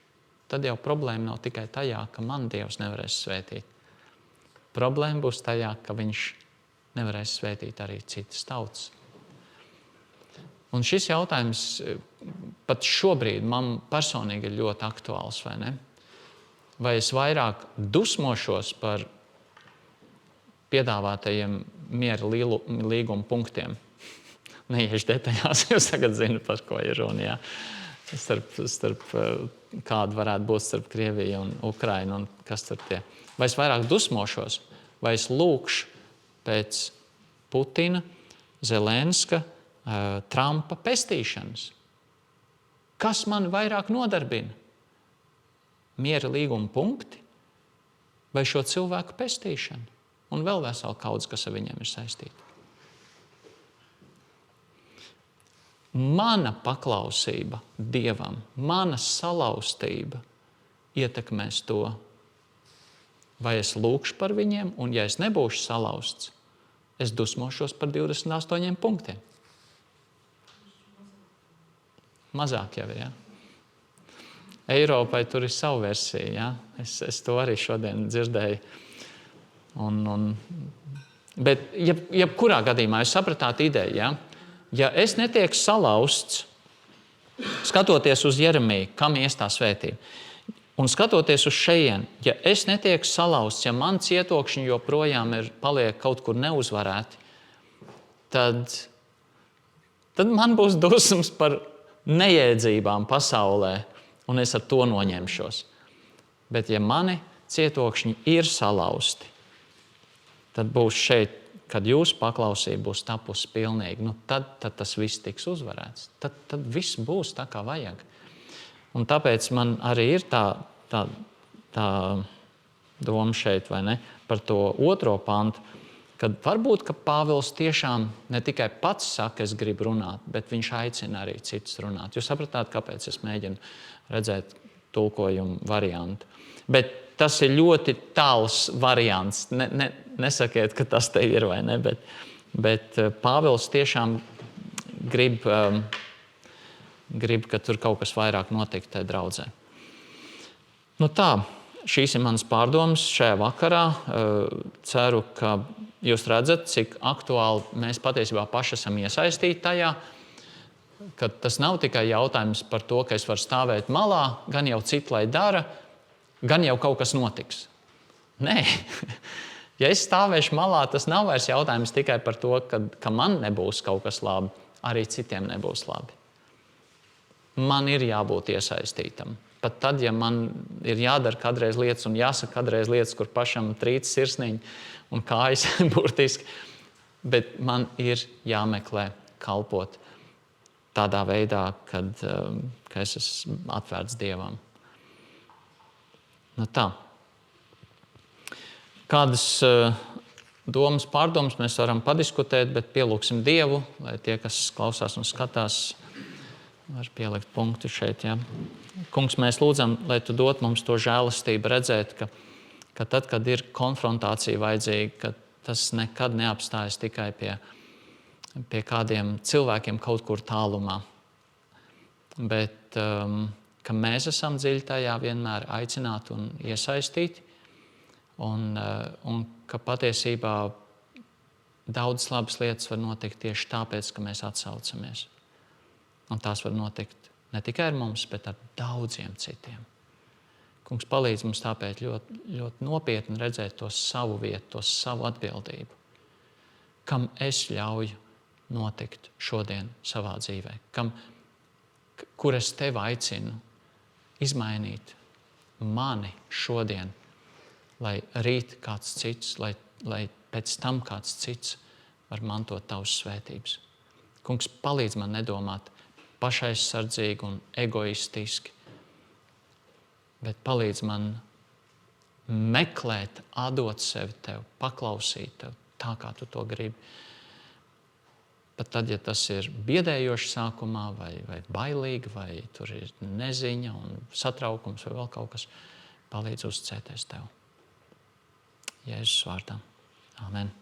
tad jau problēma nav tikai tajā, ka man Dievs nevarēs svētīt. Problēma būs tajā, ka viņš nevarēs svētīt arī citas tautas. Un šis jautājums pat šobrīd man personīgi ir ļoti aktuāls, vai ne? Vai es vairāk dusmošos par piedāvātajiem miera līguma punktiem? Neiešu detaļās, jūs tagad zinu, par ko ir runa, jā. Starp kāda varētu būt starp Krieviju un Ukrainu un kas tur tie. Vai es vairāk dusmošos, vai es lūkšu pēc Putina, Zelenska, Trumpa pestīšanas? Kas man vairāk nodarbina? Miera līguma punkti vai šo cilvēku pestīšana? Un vēl vesela kaudze, kas ar viņiem ir saistīta. Mana paklausība Dievam, mana salauztība ietekmēs to, vai es lūkšu par viņiem, un ja es nebūšu salauzts, es dusmošos par 28 punktiem. Mazāk jau ir, jā. Eiropai tur ir savu versiju, jā. Es to arī šodien dzirdēju. Bet jebkurā gadījumā jūs sapratāt ideju, jā. Ja es netieku salauzts, skatoties uz Jeremiju, kam ies tā svētība, un skatoties uz šejien, ja es netieku salauzts, ja man cietokšņi joprojām paliek kaut kur neuzvarēti, tad man būs dusmas par nejēdzībām pasaulē, un es ar to noņemšos. Bet ja mani cietokšņi ir salauzti, tad būs šeit, kad jūsu paklausība būs tapusi pilnīga, tad tas viss tiks uzvarēts. Tad viss būs tā, kā vajag. Un tāpēc man arī ir tā doma šeit, vai ne, par to 2. pantu, kad varbūt, ka Pāvils tiešām ne tikai pats saka, es gribu runāt, bet viņš aicina arī citus runāt. Jūs sapratāt, kāpēc es mēģinu redzēt tulkojumu variantu. Bet tas ir ļoti tāls variants. Nesakiet, ka tas te ir vai ne, bet Pāvils tiešām grib, ka tur kaut kas vairāk notiek tajā draudzē. Tā, šīs ir manas pārdomas šajā vakarā. Ceru, ka jūs redzat, cik aktuāli mēs patiesībā paši esam iesaistīti tajā, ka tas nav tikai jautājums par to, ka es varu stāvēt malā, gan jau citi, lai dara, gan jau kaut kas notiks. Nē, ja es stāvēšu malā, tas nav vairs jautājums tikai par to, ka man nebūs kaut kas labi, arī citiem nebūs labi. Man ir jābūt iesaistītam. Pat tad, ja man ir jādara kādreiz lietas un jāsaka kādreiz lietas, kur pašam trīc sirsniņi un kājas burtiski, bet man ir jāmeklē kalpot tādā veidā, ka es esmu atvērts Dievam. Tā. Kādas domas, pārdomas mēs varam padiskutēt, bet pielūksim Dievu, lai tie, kas klausās un skatās, var pielikt punktu šeit. Ja. Kungs, mēs lūdzam, lai tu dot mums to žēlastību redzēt, ka tad, kad ir konfrontācija vajadzīga, ka tas nekad neapstājas tikai pie kādiem cilvēkiem kaut kur tālumā. bet ka mēs esam dziļi tajā vienmēr aicināti un iesaistīti, un ka patiesībā daudzas labas lietas var notikt tieši tāpēc, ka mēs atsaucamies. Un tās var notikt ne tikai ar mums, bet ar daudziem citiem. Kungs palīdz mums tāpēc ļoti, ļoti nopietni redzēt to savu vietu, to savu atbildību. Kam es ļauju notikt šodien savā dzīvē? Kur es tevi aicinu izmainīt mani šodien, lai rīt kāds cits, lai pēc tam kāds cits var mantot tavas svētības. Kungs, palīdz man nedomāt pašaizsardzīgi un egoistiski, bet palīdz man meklēt, atdot sevi tev, paklausīt tev tā, kā tu to gribi. Pat tad, ja tas ir biedējoši sākumā, vai bailīgi, vai tur ir neziņa un satraukums vai vēl kaut kas, palīdz uzticēties tev. Jēzus vārdā. Amen.